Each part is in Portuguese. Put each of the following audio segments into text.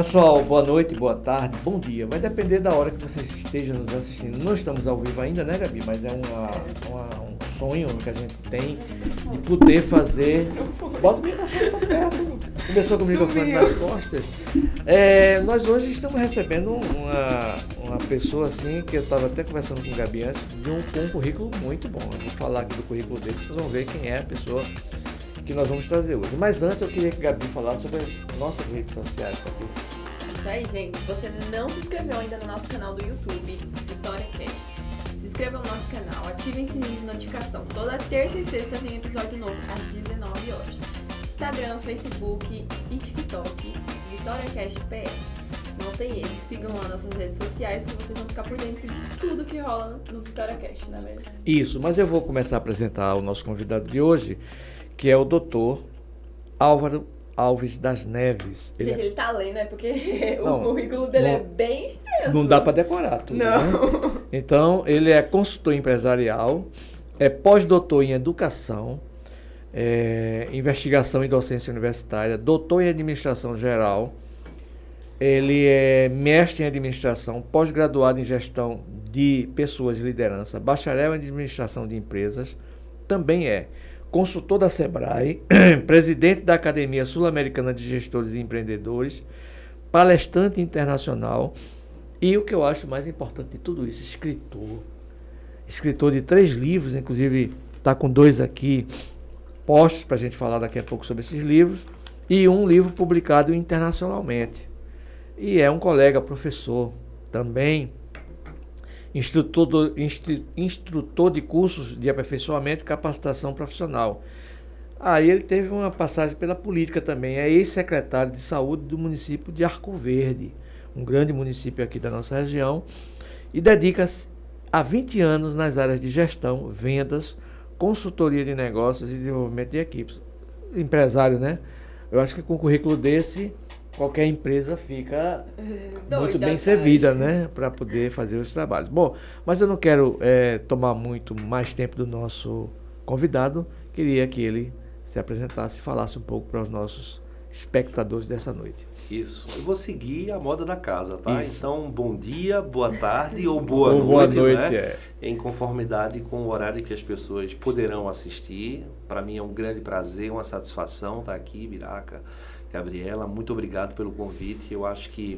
Pessoal, boa noite, boa tarde, bom dia. Vai depender da hora que você esteja nos assistindo. Não estamos ao vivo ainda, né, Gabi? Mas é um sonho que a gente tem de poder fazer. Bota o microfone pra perto. Começou com o microfone nas costas. Nós hoje estamos recebendo uma pessoa assim, que eu estava até conversando com o Gabi antes, com um currículo muito bom. Eu vou falar aqui do currículo dele, vocês vão ver quem é a pessoa que nós vamos trazer hoje. Mas antes eu queria que a Gabi falasse sobre as nossas redes sociais, Gabi. Isso aí, gente. Se você não se inscreveu ainda no nosso canal do YouTube, VitóriaCast, se inscreva no nosso canal, ative o sininho de notificação. Toda terça e sexta tem episódio novo, às 19 horas. Instagram, Facebook e TikTok, VitóriaCast PR. Não tem erro, sigam lá nossas redes sociais que vocês vão ficar por dentro de tudo que rola no VitóriaCast, não é mesmo? Isso, mas eu vou começar a apresentar o nosso convidado de hoje, que é o Dr. Álvaro Alves das Neves. Ele tá lendo, né? Porque o currículo dele é bem extenso. Não dá para decorar tudo, não. Né? Então, ele é consultor empresarial, é pós-doutor em educação, investigação e docência universitária, doutor em administração geral, ele é mestre em administração, pós-graduado em gestão de pessoas e liderança, bacharel em administração de empresas, também é consultor da SEBRAE, presidente da Academia Sul-Americana de Gestores e Empreendedores, palestrante internacional e o que eu acho mais importante de tudo isso, escritor de 3 livros, inclusive está com 2 aqui postos para a gente falar daqui a pouco sobre esses livros, e um livro publicado internacionalmente. E é um colega professor também, instrutor de cursos de aperfeiçoamento e capacitação profissional. Aí ele teve uma passagem pela política também, é ex-secretário de saúde do município de Arco Verde, um grande município aqui da nossa região, e dedica-se há 20 anos nas áreas de gestão, vendas, consultoria de negócios e desenvolvimento de equipes. Empresário, né? Eu acho que com um currículo desse, qualquer empresa fica muito bem servida, né, para poder fazer os trabalhos. Bom, mas eu não quero tomar muito mais tempo do nosso convidado. Queria que ele se apresentasse e falasse um pouco para os nossos espectadores dessa noite. Isso. Eu vou seguir a moda da casa, tá? Isso. Então, bom dia, boa tarde ou boa noite, boa noite, né? Em conformidade com o horário que as pessoas poderão assistir. Para mim é um grande prazer, uma satisfação estar aqui, Biraca, Gabriela, muito obrigado pelo convite. Eu acho que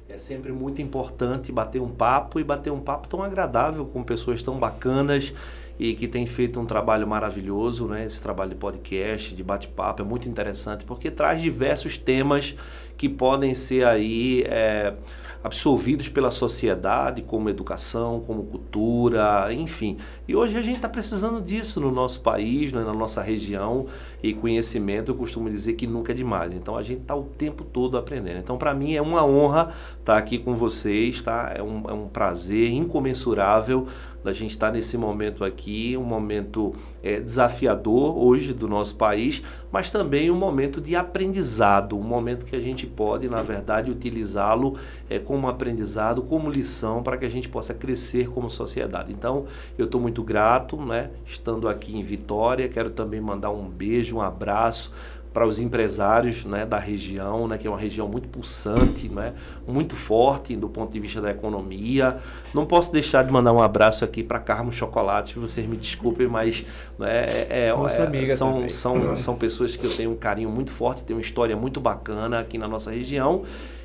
é sempre muito importante bater um papo tão agradável com pessoas tão bacanas e que têm feito um trabalho maravilhoso, né? Esse trabalho de podcast, de bate-papo é muito interessante porque traz diversos temas que podem ser aí absorvidos pela sociedade, como educação, como cultura, enfim. E hoje a gente está precisando disso no nosso país, né, na nossa região, e conhecimento, eu costumo dizer que nunca é demais. Então a gente está o tempo todo aprendendo. Então para mim é uma honra estar aqui com vocês, tá? É um prazer incomensurável da gente estar nesse momento aqui, um momento desafiador hoje do nosso país, mas também um momento de aprendizado, um momento que a gente pode, na verdade, utilizá-lo como aprendizado, como lição, para que a gente possa crescer como sociedade. Então, eu estou muito grato, né, estando aqui em Vitória. Quero também mandar um beijo, um abraço para os empresários, né, da região, né, que é uma região muito pulsante, né, muito forte do ponto de vista da economia. Não posso deixar de mandar um abraço aqui para Carmo Chocolates, vocês me desculpem, mas nossa amiga são pessoas que eu tenho um carinho muito forte, tem uma história muito bacana aqui na nossa região.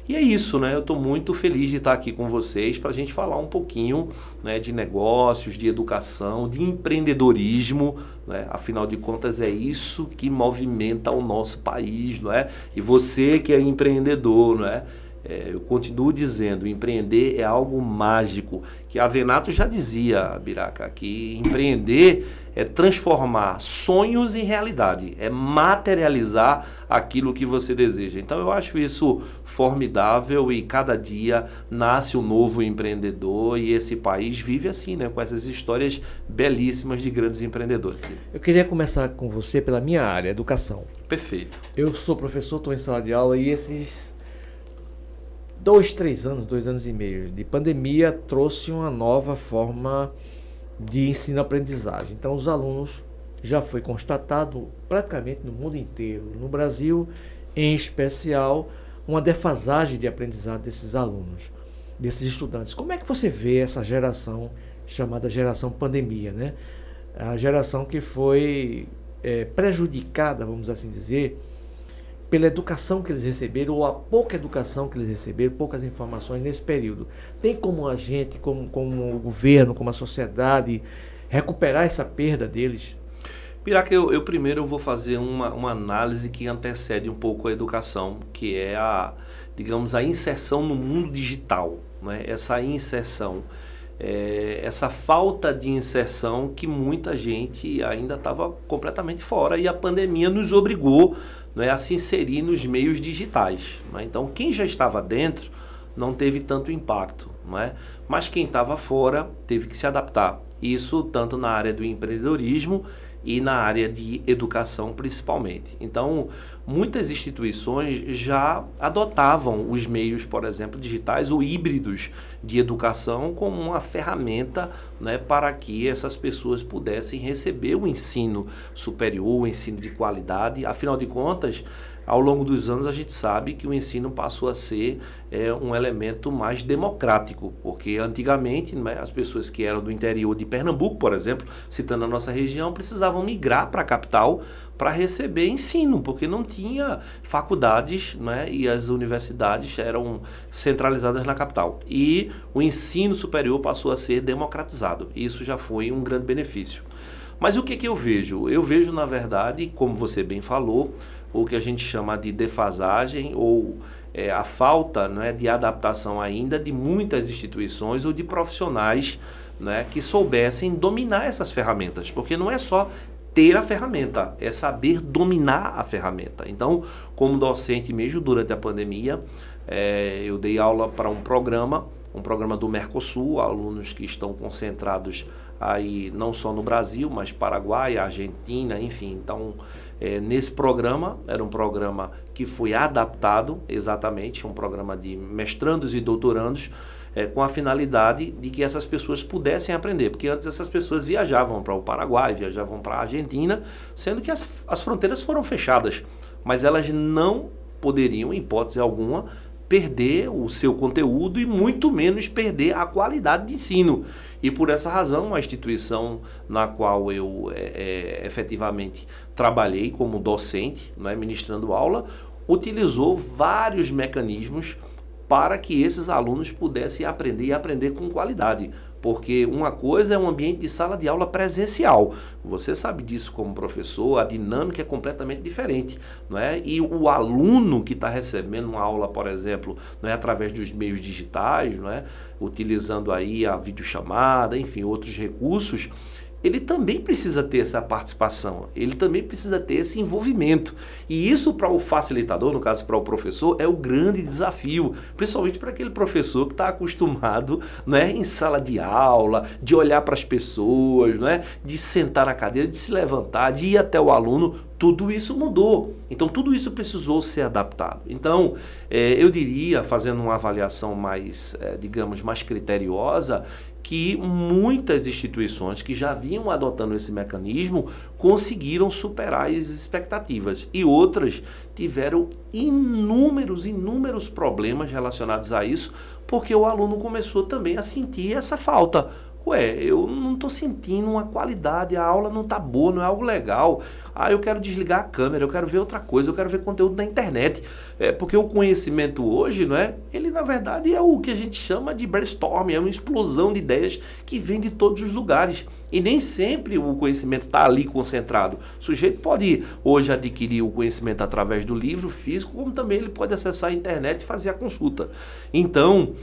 E é isso, né? Eu estou muito feliz de estar aqui com vocês para a gente falar um pouquinho, né, de negócios, de educação, de empreendedorismo, né? Afinal de contas é isso que movimenta o nosso país, não é? E você que é empreendedor, não é? Eu continuo dizendo, empreender é algo mágico, que Avenato já dizia, Biraca, que empreender é transformar sonhos em realidade, é materializar aquilo que você deseja. Então eu acho isso formidável e cada dia nasce um novo empreendedor e esse país vive assim, né, com essas histórias belíssimas de grandes empreendedores. Eu queria começar com você pela minha área, educação. Perfeito. Eu sou professor, estou em sala de aula e esses 2 anos e meio de pandemia trouxe uma nova forma de ensino-aprendizagem. Então os alunos, já foi constatado praticamente no mundo inteiro, no Brasil em especial, uma defasagem de aprendizado desses alunos, desses estudantes. Como é que você vê essa geração chamada geração pandemia, né? A geração que foi prejudicada, vamos assim dizer, pela educação que eles receberam, ou a pouca educação que eles receberam, poucas informações nesse período. Tem como a gente, como o governo, como a sociedade, recuperar essa perda deles? Piraca, eu primeiro vou fazer uma análise que antecede um pouco a educação, que é digamos, a inserção no mundo digital, né? Essa inserção, essa falta de inserção que muita gente ainda estava completamente fora, e a pandemia nos obrigou, né, a se inserir nos meios digitais, né? Então, quem já estava dentro não teve tanto impacto, né? Mas quem estava fora teve que se adaptar. Isso tanto na área do empreendedorismo e na área de educação principalmente. Então, muitas instituições já adotavam os meios, por exemplo, digitais ou híbridos de educação como uma ferramenta, né, para que essas pessoas pudessem receber o ensino superior, o ensino de qualidade. Afinal de contas, ao longo dos anos a gente sabe que o ensino passou a ser um elemento mais democrático, porque antigamente, né, as pessoas que eram do interior de Pernambuco, por exemplo, citando a nossa região, precisavam migrar para a capital para receber ensino, porque não tinha faculdades, né, e as universidades eram centralizadas na capital. E o ensino superior passou a ser democratizado. Isso já foi um grande benefício. Mas o que eu vejo? Eu vejo, na verdade, como você bem falou, o que a gente chama de defasagem ou a falta, né, de adaptação ainda de muitas instituições ou de profissionais, né, que soubessem dominar essas ferramentas, porque não é só ter a ferramenta, é saber dominar a ferramenta. Então, como docente mesmo durante a pandemia, eu dei aula para um programa do Mercosul, alunos que estão concentrados aí não só no Brasil, mas Paraguai, Argentina, enfim. Então, nesse programa, era um programa que foi adaptado exatamente, um programa de mestrandos e doutorandos, com a finalidade de que essas pessoas pudessem aprender, porque antes essas pessoas viajavam para o Paraguai, viajavam para a Argentina, sendo que as fronteiras foram fechadas, mas elas não poderiam, em hipótese alguma, perder o seu conteúdo e muito menos perder a qualidade de ensino. E por essa razão, a instituição na qual eu efetivamente trabalhei como docente, né, ministrando aula, utilizou vários mecanismos para que esses alunos pudessem aprender e aprender com qualidade. Porque uma coisa é um ambiente de sala de aula presencial. Você sabe disso como professor, a dinâmica é completamente diferente, não é? E o aluno que está recebendo uma aula, por exemplo, não é, através dos meios digitais, não é? Utilizando aí a videochamada, enfim, outros recursos, ele também precisa ter essa participação, ele também precisa ter esse envolvimento. E isso para o facilitador, no caso para o professor, é o grande desafio, principalmente para aquele professor que está acostumado, né, em sala de aula, de olhar para as pessoas, né, de sentar na cadeira, de se levantar, de ir até o aluno. Tudo isso mudou. Então, tudo isso precisou ser adaptado. Então, eu diria, fazendo uma avaliação mais, digamos, mais criteriosa, que muitas instituições que já vinham adotando esse mecanismo conseguiram superar as expectativas e outras tiveram inúmeros problemas relacionados a isso, porque o aluno começou também a sentir essa falta. Eu não estou sentindo uma qualidade, a aula não está boa, não é algo legal. Eu quero desligar a câmera, eu quero ver outra coisa, eu quero ver conteúdo na internet. Porque o conhecimento hoje, não é? Ele na verdade é o que a gente chama de brainstorming, é uma explosão de ideias que vem de todos os lugares. E nem sempre o conhecimento está ali concentrado. O sujeito pode hoje adquirir o conhecimento através do livro físico, como também ele pode acessar a internet e fazer a consulta. Então,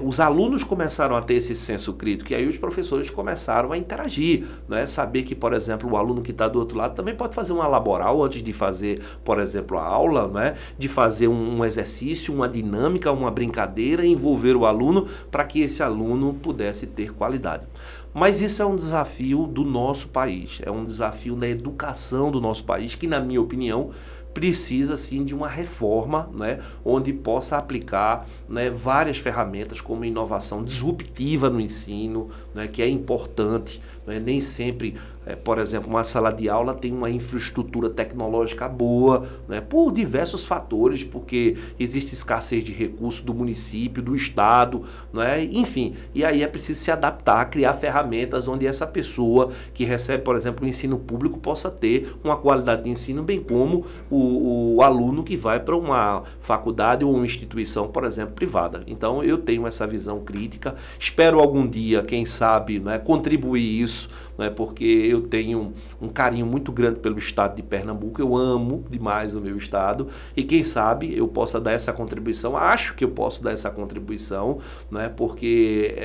os alunos começaram a ter esse senso crítico, e aí os professores começaram a interagir, não é? Saber que, por exemplo, o aluno que está do outro lado também pode fazer uma laboral antes de fazer, por exemplo, a aula, não é? De fazer um exercício, uma dinâmica, uma brincadeira, envolver o aluno para que esse aluno pudesse ter qualidade. Mas isso é um desafio do nosso país, é um desafio da educação do nosso país, que, na minha opinião, precisa sim de uma reforma, né, onde possa aplicar, né, várias ferramentas como inovação disruptiva no ensino, né, que é importante, né, nem sempre, por exemplo, uma sala de aula tem uma infraestrutura tecnológica boa, né, por diversos fatores, porque existe escassez de recursos do município, do estado, né, enfim, e aí é preciso se adaptar, criar ferramentas onde essa pessoa que recebe, por exemplo, o ensino público possa ter uma qualidade de ensino, bem como o aluno que vai para uma faculdade ou uma instituição, por exemplo, privada. Então, eu tenho essa visão crítica, espero algum dia, quem sabe, né, contribuir isso, né, porque eu tenho um carinho muito grande pelo estado de Pernambuco, eu amo demais o meu estado, e quem sabe eu possa dar essa contribuição, acho que eu posso dar essa contribuição, né, porque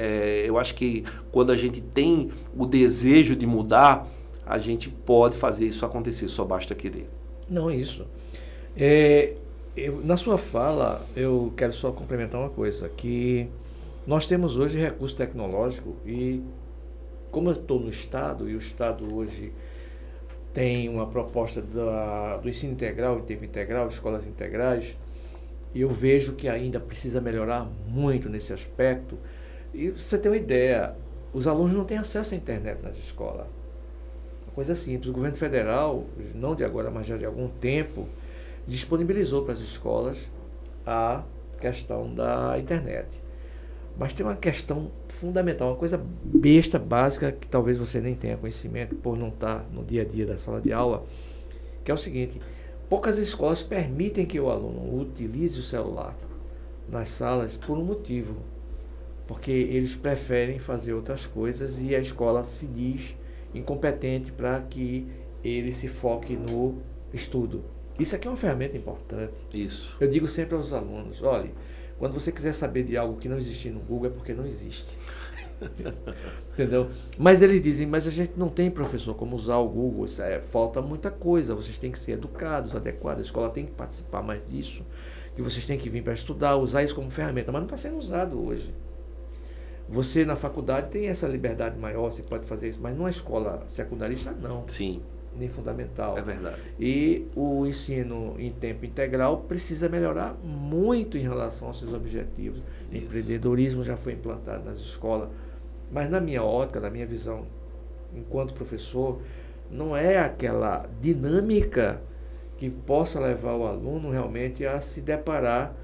eu acho que quando a gente tem o desejo de mudar, a gente pode fazer isso acontecer, só basta querer. Não, isso. Na sua fala, eu quero só complementar uma coisa, que nós temos hoje recurso tecnológico e como eu estou no Estado, e o Estado hoje tem uma proposta do ensino integral, em tempo integral, escolas integrais, e eu vejo que ainda precisa melhorar muito nesse aspecto. E você tem uma ideia, os alunos não têm acesso à internet nas escolas. Coisa simples, o governo federal, não de agora, mas já de algum tempo, disponibilizou para as escolas a questão da internet. Mas tem uma questão fundamental, uma coisa besta, básica, que talvez você nem tenha conhecimento por não estar no dia a dia da sala de aula, que é o seguinte: poucas escolas permitem que o aluno utilize o celular nas salas por um motivo, porque eles preferem fazer outras coisas e a escola se diz incompetente para que ele se foque no estudo. Isso aqui é uma ferramenta importante. Isso. Eu digo sempre aos alunos, olha, quando você quiser saber de algo que não existe no Google, é porque não existe. Entendeu? Mas eles dizem, mas a gente não tem, professor, como usar o Google, falta muita coisa, vocês têm que ser educados, adequados, a escola tem que participar mais disso, que vocês têm que vir para estudar, usar isso como ferramenta, mas não está sendo usado hoje. Você na faculdade tem essa liberdade maior, você pode fazer isso, mas numa escola secundarista não. Sim. Nem fundamental. É verdade. E o ensino em tempo integral precisa melhorar muito em relação aos seus objetivos. Isso. Empreendedorismo já foi implantado nas escolas, mas na minha ótica, na minha visão, enquanto professor, não é aquela dinâmica que possa levar o aluno realmente a se deparar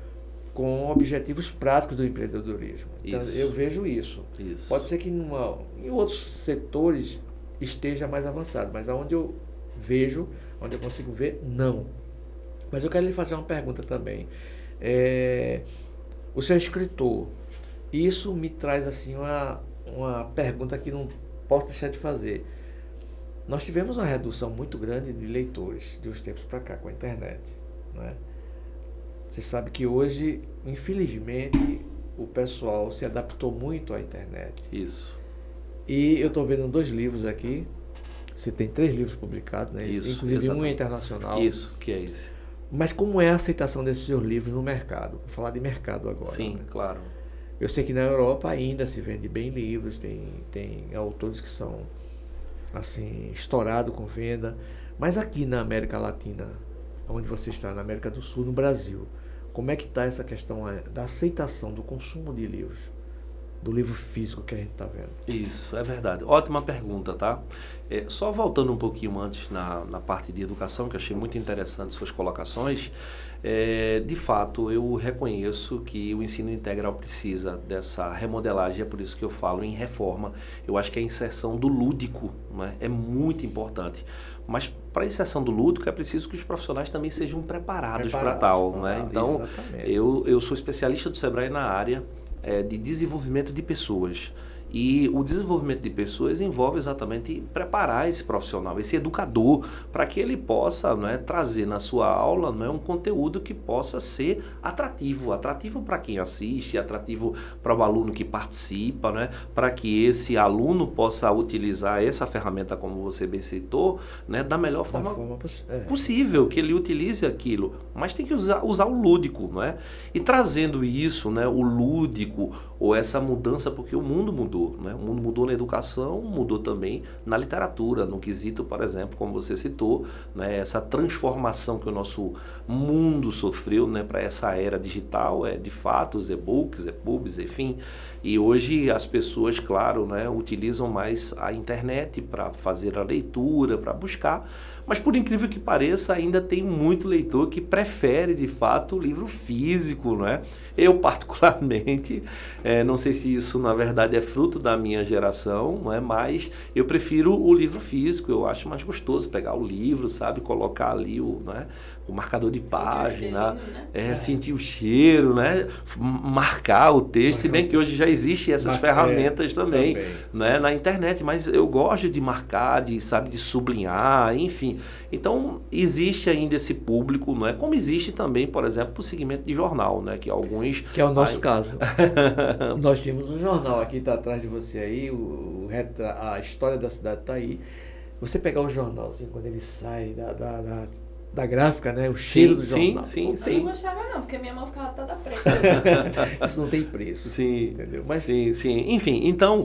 com objetivos práticos do empreendedorismo. Então, eu vejo isso. Pode ser que em outros setores esteja mais avançado, mas aonde eu vejo, onde eu consigo ver, não. Mas eu quero lhe fazer uma pergunta também. O senhor é escritor. Isso me traz assim uma pergunta que não posso deixar de fazer. Nós tivemos uma redução muito grande de leitores de uns tempos para cá com a internet, né? Você sabe que hoje, infelizmente, o pessoal se adaptou muito à internet. Isso. E eu estou vendo 2 livros aqui. Você tem 3 livros publicados, né? Isso, inclusive exatamente. Um é internacional. Isso, que é esse. Mas como é a aceitação desses seus livros no mercado? Vou falar de mercado agora. Sim, né? claro. Eu sei que na Europa ainda se vende bem livros, tem autores que são assim estourados com venda. Mas aqui na América Latina, onde você está, na América do Sul, no Brasil, como é que está essa questão da aceitação do consumo de livros? Do livro físico que a gente está vendo. Isso, é verdade. Ótima pergunta, tá? Só voltando um pouquinho antes na parte de educação, que eu achei muito interessante suas colocações, de fato, eu reconheço que o ensino integral precisa dessa remodelagem, é por isso que eu falo em reforma. Eu acho que a inserção do lúdico, né, é muito importante. Mas para a inserção do lúdico é preciso que os profissionais também sejam preparados para tal, né? Então, eu sou especialista do Sebrae na área de desenvolvimento de pessoas. E o desenvolvimento de pessoas envolve exatamente preparar esse profissional, esse educador, para que ele possa, né, trazer na sua aula, né, um conteúdo que possa ser atrativo para quem assiste, atrativo para o aluno que participa, né, para que esse aluno possa utilizar essa ferramenta, como você bem citou, né, da melhor forma possível, que ele utilize aquilo. Mas tem que usar o lúdico, né? E trazendo isso, né, o lúdico, ou essa mudança, porque o mundo mudou. mudou, né? O mundo mudou na educação, mudou também na literatura, no quesito, por exemplo, como você citou, né? Essa transformação que o nosso mundo sofreu, né? Para essa era digital, de fato, os e-books, e-pubs, enfim. E hoje as pessoas, claro, né? Utilizam mais a internet para fazer a leitura, para buscar. Mas, por incrível que pareça, ainda tem muito leitor que prefere, de fato, o livro físico, não é? Eu, particularmente, não sei se isso, na verdade, é fruto da minha geração, não é? Mas eu prefiro o livro físico, eu acho mais gostoso pegar o livro, sabe? Colocar ali o marcador de página, sentir o cheiro, né? Marcar o texto, se bem que hoje já existem essas ferramentas também, né? Na internet, mas eu gosto de marcar, de sublinhar, enfim. Então, existe ainda esse público, não é? Como existe também, por exemplo, o segmento de jornal, né? Que alguns... Que é o nosso caso. Nós temos um jornal aqui, está atrás de você aí, a história da cidade está aí. Você pegar o jornal, assim, quando ele sai da gráfica, né? O cheiro do jornal. Sim. Eu não gostava não, porque minha mão ficava toda preta. Isso não tem preço. Sim. Entendeu? Mas... Sim. Enfim, então,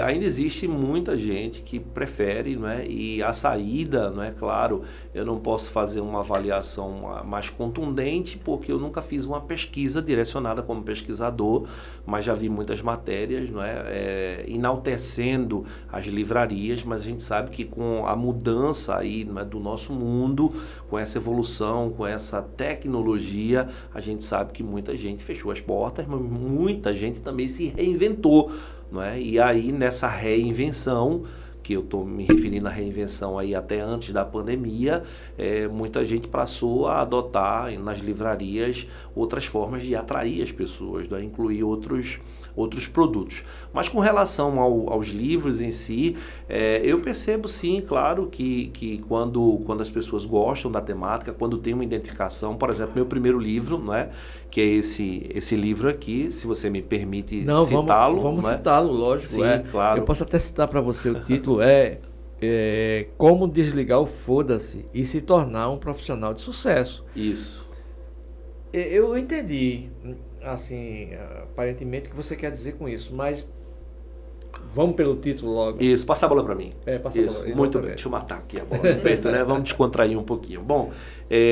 ainda existe muita gente que prefere, não é? E a saída, não é? Claro, eu não posso fazer uma avaliação mais contundente, porque eu nunca fiz uma pesquisa direcionada como pesquisador, mas já vi muitas matérias, não é? Enaltecendo as livrarias, mas a gente sabe que com a mudança aí, não é? Do nosso mundo, com essa evolução, com essa tecnologia, a gente sabe que muita gente fechou as portas, mas muita gente também se reinventou, não é? E aí, nessa reinvenção, que eu estou me referindo à reinvenção aí até antes da pandemia, muita gente passou a adotar nas livrarias outras formas de atrair as pessoas, de incluir outros produtos. Mas com relação aos livros em si, eu percebo sim, claro, que quando as pessoas gostam da temática, quando tem uma identificação, por exemplo, meu primeiro livro, não é? Que é esse livro aqui, se você me permite citá-lo. Vamos citá-lo, lógico. Sim, claro. Eu posso até citar para você, o título Como Desligar o Foda-se e se tornar um profissional de sucesso. Isso. Eu entendi, assim, aparentemente, o que você quer dizer com isso, mas vamos pelo título logo. Isso, passa a bola para mim. Passa a bola. Muito bem, deixa eu matar aqui a bola no peito, né? Vamos descontrair um pouquinho. Bom,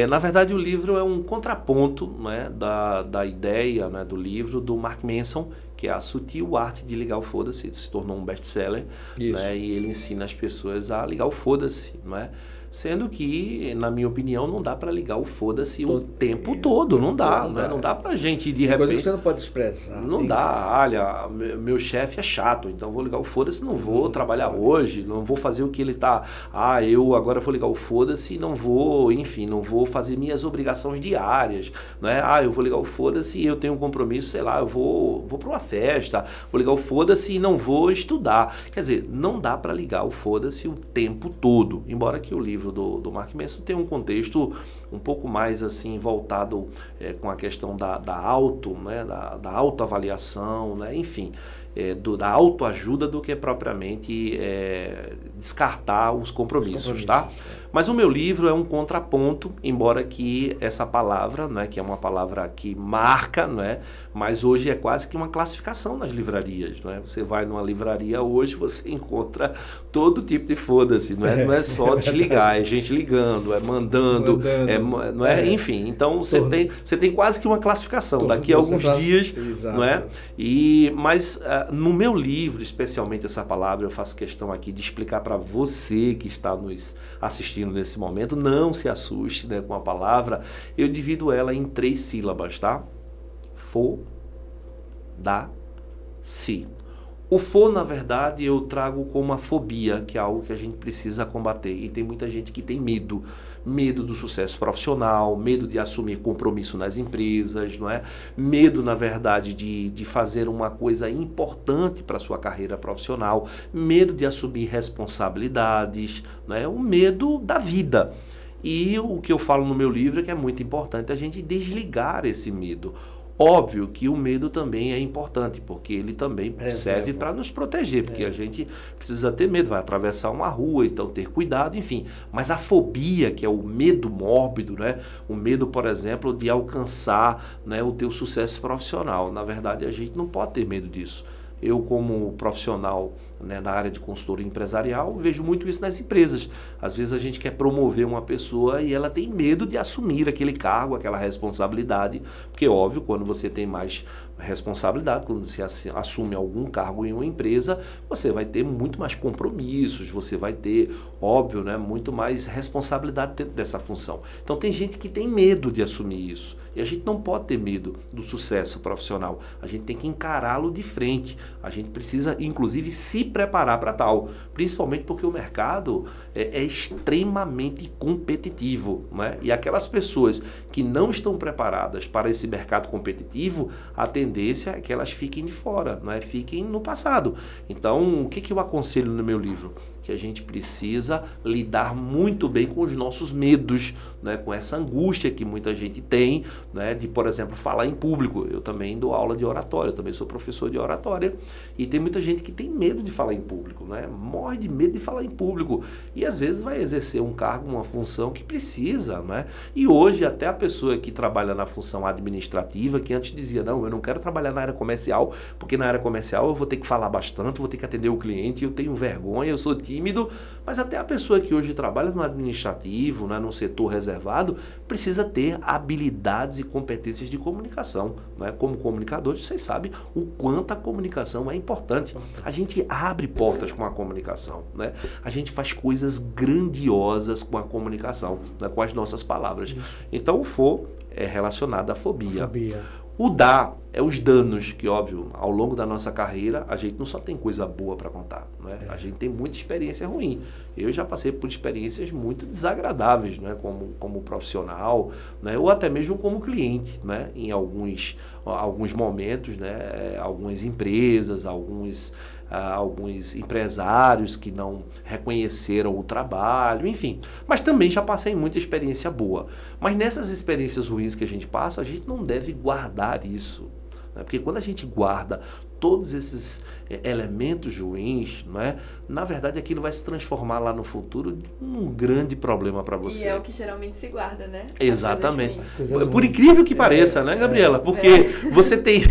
na verdade o livro é um contraponto, né, da ideia, né, do livro do Mark Manson, que é A Sutil Arte de Ligar o Foda-se, se tornou um best-seller, né, e ele ensina as pessoas a ligar o foda-se, não é? Sendo que, na minha opinião, não dá para ligar o foda-se o tempo todo, não dá, né? Não dá pra gente, de repente... Coisa que você não pode expressar. Não dá, olha, meu chefe é chato, então vou ligar o foda-se, não vou trabalhar hoje, não vou fazer o que ele tá... eu agora vou ligar o foda-se e não vou, enfim, não vou fazer minhas obrigações diárias, né? Eu vou ligar o foda-se e eu tenho um compromisso, sei lá, eu vou para uma festa, vou ligar o foda-se e não vou estudar. Quer dizer, não dá para ligar o foda-se o tempo todo, embora que o livro do Mark Manson tem um contexto um pouco mais assim voltado com a questão da né, da autoavaliação, né, enfim, da autoajuda do que propriamente descartar os compromissos, tá? Mas o meu livro é um contraponto, embora que essa palavra, né, que é uma palavra que marca, né, mas hoje é quase que uma classificação nas livrarias, não é? Você vai numa livraria hoje, você encontra todo tipo de foda-se, não é só desligar, é gente ligando, é mandando. Não é? Enfim, então você tem quase que uma classificação daqui a alguns dias, não é? Mas no meu livro, especialmente essa palavra, eu faço questão aqui de explicar para você que está nos assistindo nesse momento, não se assuste, né, com a palavra. Eu divido ela em 3 sílabas, tá? Foda-se. O for, na verdade, eu trago como uma fobia, que é algo que a gente precisa combater. E tem muita gente que tem medo. Medo do sucesso profissional, medo de assumir compromisso nas empresas, não é? Medo, na verdade, de fazer uma coisa importante para a sua carreira profissional. Medo de assumir responsabilidades, não é? O medo da vida. E o que eu falo no meu livro é que é muito importante a gente desligar esse medo. Óbvio que o medo também é importante, porque ele também serve para nos proteger, porque a gente precisa ter medo, vai atravessar uma rua, então ter cuidado, enfim. Mas a fobia, que é o medo mórbido, né? O medo, por exemplo, de alcançar, né, o teu sucesso profissional. Na verdade, a gente não pode ter medo disso. Eu, como profissional, né, na área de consultoria empresarial, vejo muito isso nas empresas. Às vezes a gente quer promover uma pessoa e ela tem medo de assumir aquele cargo, aquela responsabilidade, porque, óbvio, quando você tem mais responsabilidade, quando você assume algum cargo em uma empresa, você vai ter muito mais compromissos, você vai ter, óbvio, né, muito mais responsabilidade dentro dessa função. Então tem gente que tem medo de assumir isso. E a gente não pode ter medo do sucesso profissional. A gente tem que encará-lo de frente. A gente precisa, inclusive, se preparar para tal. Principalmente porque o mercado é extremamente competitivo, né? E aquelas pessoas que não estão preparadas para esse mercado competitivo, a tendência é que elas fiquem de fora, né? Fiquem no passado. Então, o que eu aconselho no meu livro? Que a gente precisa lidar muito bem com os nossos medos, né? Com essa angústia que muita gente tem, né? De, por exemplo, falar em público. Eu também dou aula de oratória, eu também sou professor de oratória, e tem muita gente que tem medo de falar em público, né? Morre de medo de falar em público, e às vezes vai exercer um cargo, uma função que precisa, né? E hoje até a pessoa que trabalha na função administrativa, que antes dizia, não, eu não quero trabalhar na área comercial, porque na área comercial eu vou ter que falar bastante, vou ter que atender o cliente, eu tenho vergonha, eu sou tímido, mas até a pessoa que hoje trabalha no administrativo, né, no setor reservado, precisa ter habilidades e competências de comunicação, né? Como comunicadores, vocês sabem o quanto a comunicação é importante. A gente abre portas com a comunicação, né? A gente faz coisas grandiosas com a comunicação, né? Com as nossas palavras. Então o FO é relacionado à fobia. O DA é os danos, que óbvio, ao longo da nossa carreira, a gente não só tem coisa boa para contar, né? A gente tem muita experiência ruim. Eu já passei por experiências muito desagradáveis, né? Como profissional, né? Ou até mesmo como cliente, né? Em alguns momentos, né? Algumas empresas, alguns empresários que não reconheceram o trabalho, enfim. Mas também já passei muita experiência boa. Mas nessas experiências ruins que a gente passa, a gente não deve guardar isso, né? Porque quando a gente guarda todos esses elementos ruins, não é? Na verdade, aquilo vai se transformar lá no futuro num grande problema para você. E é o que geralmente se guarda, né? Exatamente. Por incrível que pareça, né, Gabriela? Porque você tem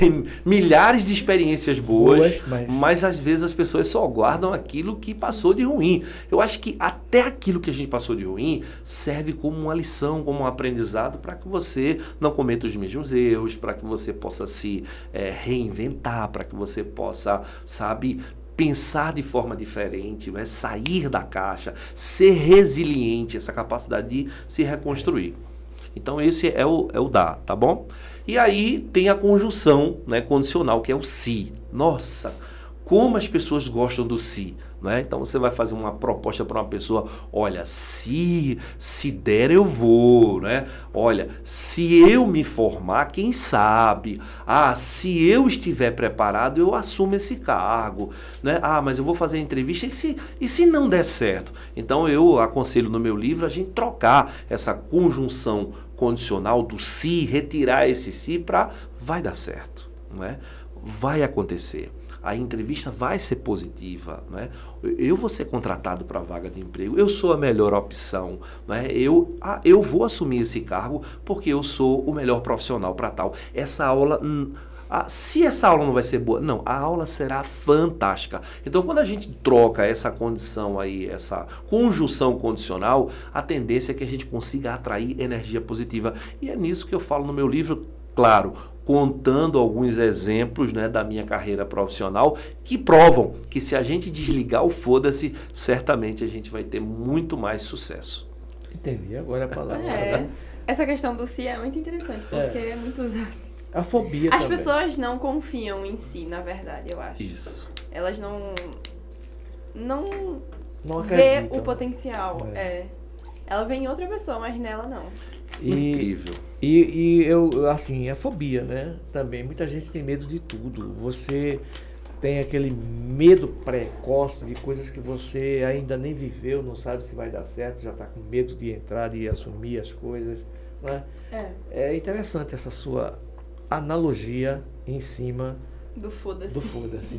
milhares de experiências boas, mas às vezes as pessoas só guardam aquilo que passou de ruim. Eu acho que até aquilo que a gente passou de ruim serve como uma lição, como um aprendizado para que você não cometa os mesmos erros, para que você possa se reinventar, para que você possa, sabe, pensar de forma diferente, né? Sair da caixa, ser resiliente, essa capacidade de se reconstruir. Então esse é o DA, tá bom? E aí tem a conjunção, né, condicional, que é o se. Nossa, como as pessoas gostam do se. Né? Então você vai fazer uma proposta para uma pessoa, olha, se der eu vou, né? Olha, se eu me formar, quem sabe? Ah, se eu estiver preparado, eu assumo esse cargo, né? Ah, mas eu vou fazer a entrevista e se não der certo? Então eu aconselho no meu livro a gente trocar essa conjunção condicional do se, retirar esse se para vai dar certo, né? Vai acontecer. A entrevista vai ser positiva, né? Eu vou ser contratado para a vaga de emprego, eu sou a melhor opção, né? Eu vou assumir esse cargo porque eu sou o melhor profissional para tal. Essa aula, se essa aula não vai ser boa, não, a aula será fantástica. Então, quando a gente troca essa condição aí, essa conjunção condicional, a tendência é que a gente consiga atrair energia positiva. E é nisso que eu falo no meu livro, claro, contando alguns exemplos, né, da minha carreira profissional que provam que se a gente desligar o foda-se, certamente a gente vai ter muito mais sucesso. Entendi agora a palavra. Essa questão do si é muito interessante, porque é muito usado. A fobia As também. pessoas não confiam em si, na verdade, eu acho. Isso. Elas não vê acreditam. o potencial. Ela vê em outra pessoa, mas nela não. Incrível. E eu, assim, a fobia, né? Também, muita gente tem medo de tudo. Você tem aquele medo precoce de coisas que você ainda nem viveu, não sabe se vai dar certo, já está com medo de entrar e assumir as coisas, né? É interessante essa sua analogia em cima do foda-se.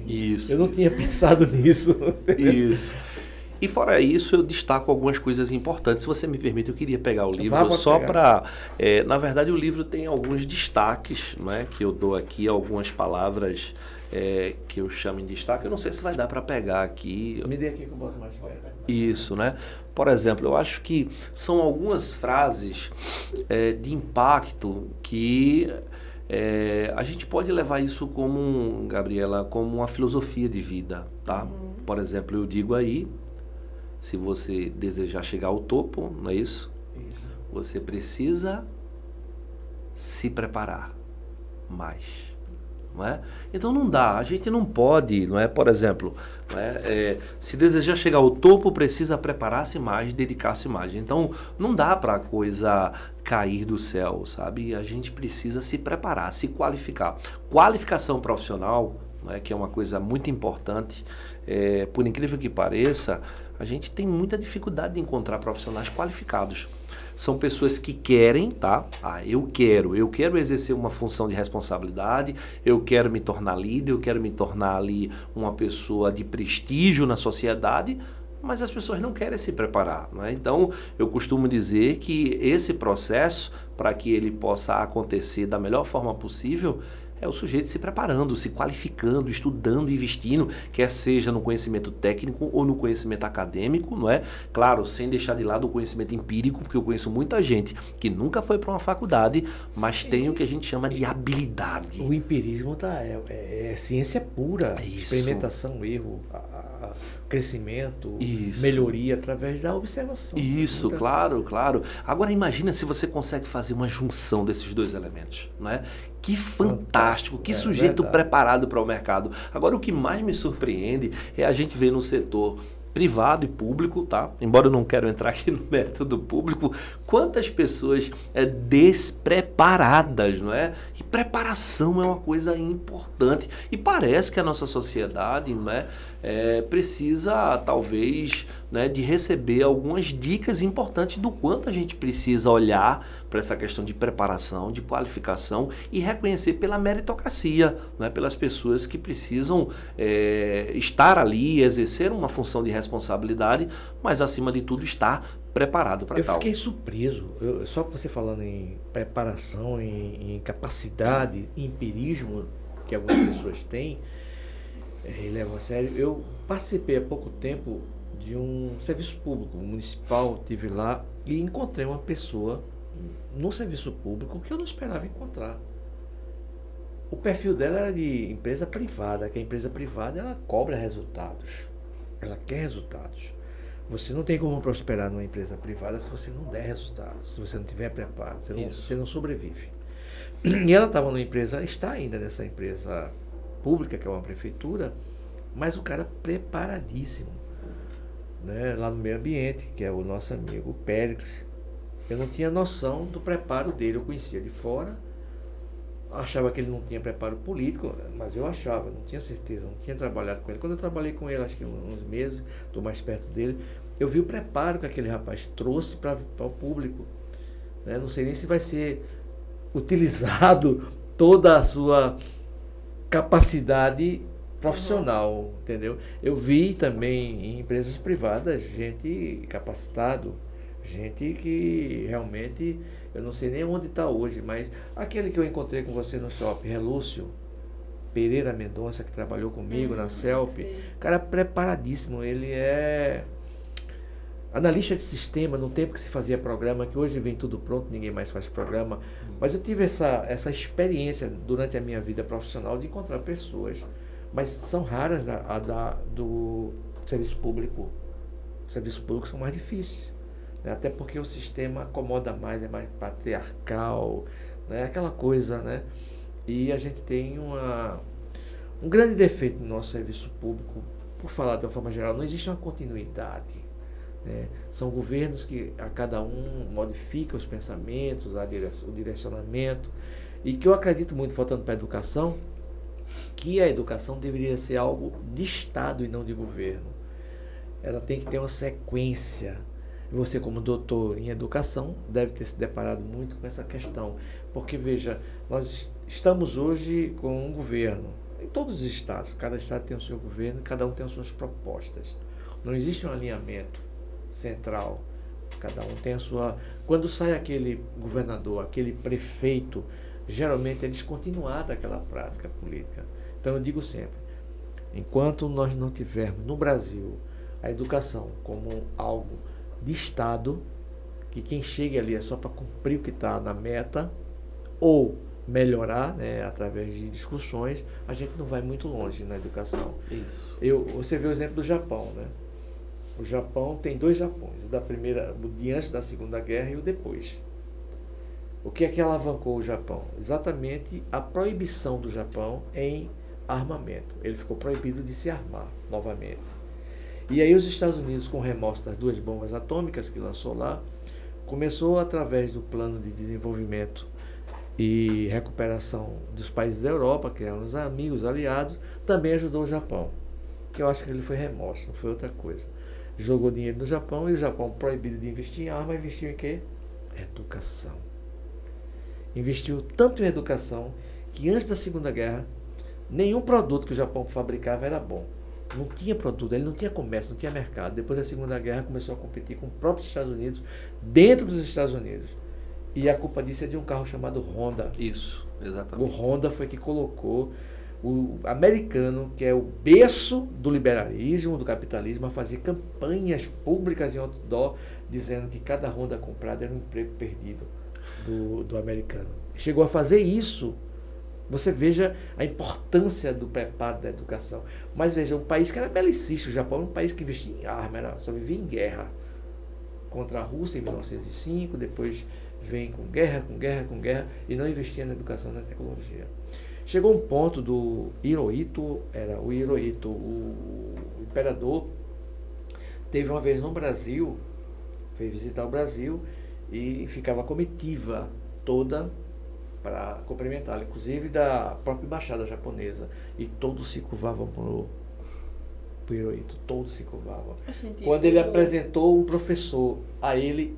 Isso. Eu não tinha pensado nisso. Isso. E fora isso, eu destaco algumas coisas importantes. Se você me permite, eu queria pegar o livro só para... na verdade, o livro tem alguns destaques, né, que eu dou aqui, algumas palavras que eu chamo em destaque. Eu não sei se vai dar para pegar aqui. Me dê aqui que eu boto mais perto. Isso, né? Por exemplo, eu acho que são algumas frases de impacto que a gente pode levar isso como, Gabriela, como uma filosofia de vida, tá? Por exemplo, eu digo aí, se você desejar chegar ao topo, não é isso? Isso. Você precisa se preparar mais, não é? Então não dá, a gente não pode, não é? Por exemplo, não é? Se desejar chegar ao topo, precisa preparar-se mais, dedicar-se mais. Então não dá para a coisa cair do céu, sabe? A gente precisa se preparar, se qualificar. Qualificação profissional, não é? Que é uma coisa muito importante, por incrível que pareça, a gente tem muita dificuldade de encontrar profissionais qualificados. São pessoas que querem, tá? Eu quero exercer uma função de responsabilidade, eu quero me tornar líder, eu quero me tornar ali uma pessoa de prestígio na sociedade, mas as pessoas não querem se preparar, não é? Então, eu costumo dizer que esse processo, para que ele possa acontecer da melhor forma possível, é o sujeito se preparando, se qualificando, estudando, investindo, quer seja no conhecimento técnico ou no conhecimento acadêmico, não é? Claro, sem deixar de lado o conhecimento empírico, porque eu conheço muita gente que nunca foi para uma faculdade, mas tem o que a gente chama de habilidade. O empirismo é ciência pura, Isso. Experimentação, erro, crescimento, Isso. melhoria através da observação. Isso, claro. Agora imagina se você consegue fazer uma junção desses dois elementos, não é? Que fantástico, que sujeito preparado para o mercado. Agora o que mais me surpreende é a gente ver no setor privado e público, tá? Embora eu não quero entrar aqui no mérito do público, quantas pessoas despreparadas, não é? E preparação é uma coisa importante. E parece que a nossa sociedade, não é, precisa, talvez, né, de receber algumas dicas importantes do quanto a gente precisa olhar para essa questão de preparação, de qualificação e reconhecer pela meritocracia, não é? Pelas pessoas que precisam estar ali, exercer uma função de responsabilidade, mas acima de tudo estar preparado para tal. Eu fiquei surpreso, só você falando em preparação, em capacidade, em empirismo que algumas pessoas têm, e levam a sério. Eu participei há pouco tempo de um serviço público municipal, estive lá e encontrei uma pessoa no serviço público que eu não esperava encontrar. O perfil dela era de empresa privada, que a empresa privada ela cobra resultados, ela quer resultados. Você não tem como prosperar numa empresa privada se você não der resultados, se você não tiver preparo, você não sobrevive. E ela estava numa empresa, está ainda nessa empresa pública, que é uma prefeitura, mas o cara preparadíssimo, né? Lá no meio ambiente, que é o nosso amigo Péricles. Eu não tinha noção do preparo dele, eu conhecia de fora, achava que ele não tinha preparo político, mas eu achava, não tinha certeza, não tinha trabalhado com ele. Quando eu trabalhei com ele, acho que uns meses, estou mais perto dele, eu vi o preparo que aquele rapaz trouxe para o público, né? Não sei nem se vai ser utilizado toda a sua capacidade profissional, entendeu? Eu vi também em empresas privadas gente capacitado, gente que realmente, eu não sei nem onde está hoje, mas aquele que eu encontrei com você no shopping, Relúcio Pereira Mendonça, que trabalhou comigo na CELP, cara preparadíssimo, ele é analista de sistema, no tempo que se fazia programa, que hoje vem tudo pronto, ninguém mais faz programa, mas eu tive essa experiência durante a minha vida profissional de encontrar pessoas, mas são raras do serviço público. Os serviços públicos são mais difíceis, né? Até porque o sistema acomoda mais, é mais patriarcal, né? Aquela coisa, né? E a gente tem um grande defeito no nosso serviço público, por falar de uma forma geral, não existe uma continuidade. São governos que a cada um modifica os pensamentos, o direcionamento, e que eu acredito muito, voltando para a educação, que a educação deveria ser algo de Estado e não de governo. Ela tem que ter uma sequência. Você, como doutor em educação, deve ter se deparado muito com essa questão, porque veja, nós estamos hoje com um governo em todos os estados, cada estado tem o seu governo, cada um tem as suas propostas. Não existe um alinhamento central, cada um tem a sua. Quando sai aquele governador, aquele prefeito, geralmente é descontinuada aquela prática política. Então eu digo sempre, enquanto nós não tivermos no Brasil a educação como algo de Estado, que quem chega ali é só para cumprir o que está na meta, ou melhorar, né, através de discussões, a gente não vai muito longe na educação. Isso. Você vê o exemplo do Japão, né? O Japão tem 2 Japões, o de antes da Segunda Guerra e o depois. O que é que alavancou o Japão? Exatamente a proibição do Japão em armamento. Ele ficou proibido de se armar novamente. E aí os Estados Unidos, com o remorso das 2 bombas atômicas que lançou lá, começou através do plano de desenvolvimento e recuperação dos países da Europa, que eram os amigos, aliados, também ajudou o Japão. Que eu acho que ele foi remorso, não foi outra coisa. Jogou dinheiro no Japão e o Japão, proibido de investir em arma, investiu em quê? Educação. Investiu tanto em educação que antes da Segunda Guerra, nenhum produto que o Japão fabricava era bom. Não tinha produto, ele não tinha comércio, não tinha mercado. Depois da Segunda Guerra começou a competir com os próprios Estados Unidos, dentro dos Estados Unidos. E a culpa disso é de um carro chamado Honda. Isso, exatamente. O Honda foi que colocou o americano, que é o berço do liberalismo, do capitalismo, a fazer campanhas públicas em outdoor, dizendo que cada Honda comprada era um emprego perdido do americano. Chegou a fazer isso. Você veja a importância do preparo da educação. Mas veja, um país que era belicista, o Japão era um país que investia em arma, só vivia em guerra. Contra a Rússia em 1905, depois vem com guerra, e não investia na educação e na tecnologia. Chegou um ponto do Hirohito, o imperador, teve uma vez no Brasil, veio visitar o Brasil e ficava a comitiva toda para cumprimentá-lo, inclusive da própria embaixada japonesa, e todos se curvavam para o Hirohito, todos se curvavam. Quando ele apresentou um professor a ele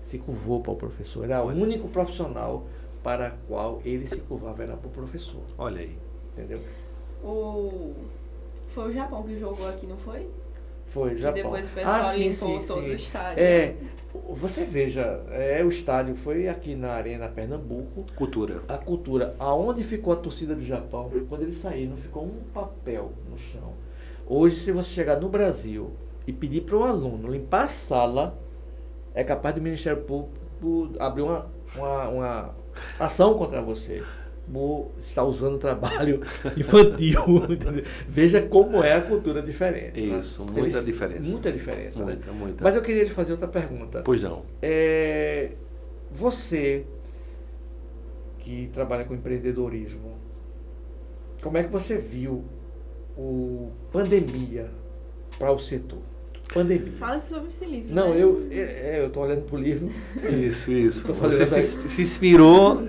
se curvou para o professor. Era o único profissional para o qual ele se curvava, era para o professor. Olha aí. Entendeu? Foi o Japão que jogou aqui, não foi? Foi o Japão. Depois o pessoal limpou todo o estádio. Você veja, o estádio foi aqui na Arena Pernambuco. Cultura. A cultura. Aonde ficou a torcida do Japão? Quando ele sair, não ficou um papel no chão. Hoje, se você chegar no Brasil e pedir para um aluno limpar a sala, é capaz do Ministério Público abrir uma ação contra você. Está usando trabalho infantil. Veja como é a cultura diferente. Isso, né? Muita diferença. Muita diferença. Muita, né? muita. Mas eu queria lhe fazer outra pergunta. Pois não. Você que trabalha com empreendedorismo, como é que você viu pandemia para o setor? Pandemia. Fala sobre esse livro. Não, né? eu estou olhando para o livro. Isso. Você se inspirou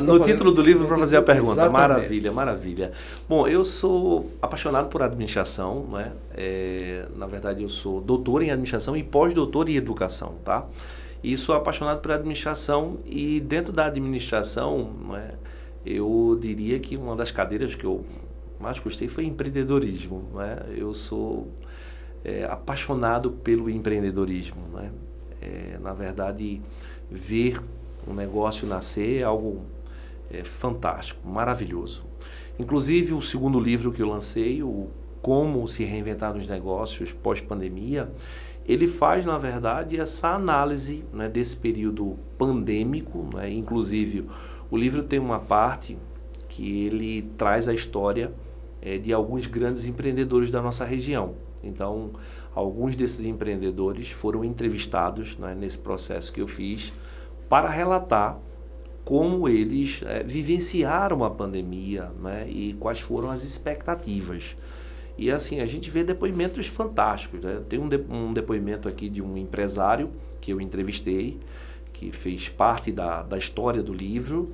no título do livro para fazer a pergunta. Exatamente. Maravilha. Bom, eu sou apaixonado por administração, né? Na verdade, eu sou doutor em administração e pós-doutor em educação, tá? E sou apaixonado por administração e dentro da administração, né, eu diria que uma das cadeiras que eu mais gostei foi empreendedorismo, né? Eu sou apaixonado pelo empreendedorismo, né? Na verdade, ver um negócio nascer é algo fantástico, maravilhoso. Inclusive, o segundo livro que eu lancei, o Como se Reinventar nos Negócios Pós-Pandemia, ele faz, na verdade, essa análise, né, desse período pandêmico, né? Inclusive, o livro tem uma parte que ele traz a história de alguns grandes empreendedores da nossa região. Então, alguns desses empreendedores foram entrevistados, né, nesse processo que eu fiz para relatar como eles vivenciaram a pandemia, né, e quais foram as expectativas. E assim, a gente vê depoimentos fantásticos, né? Tem um depoimento aqui de um empresário que eu entrevistei, que fez parte da história do livro,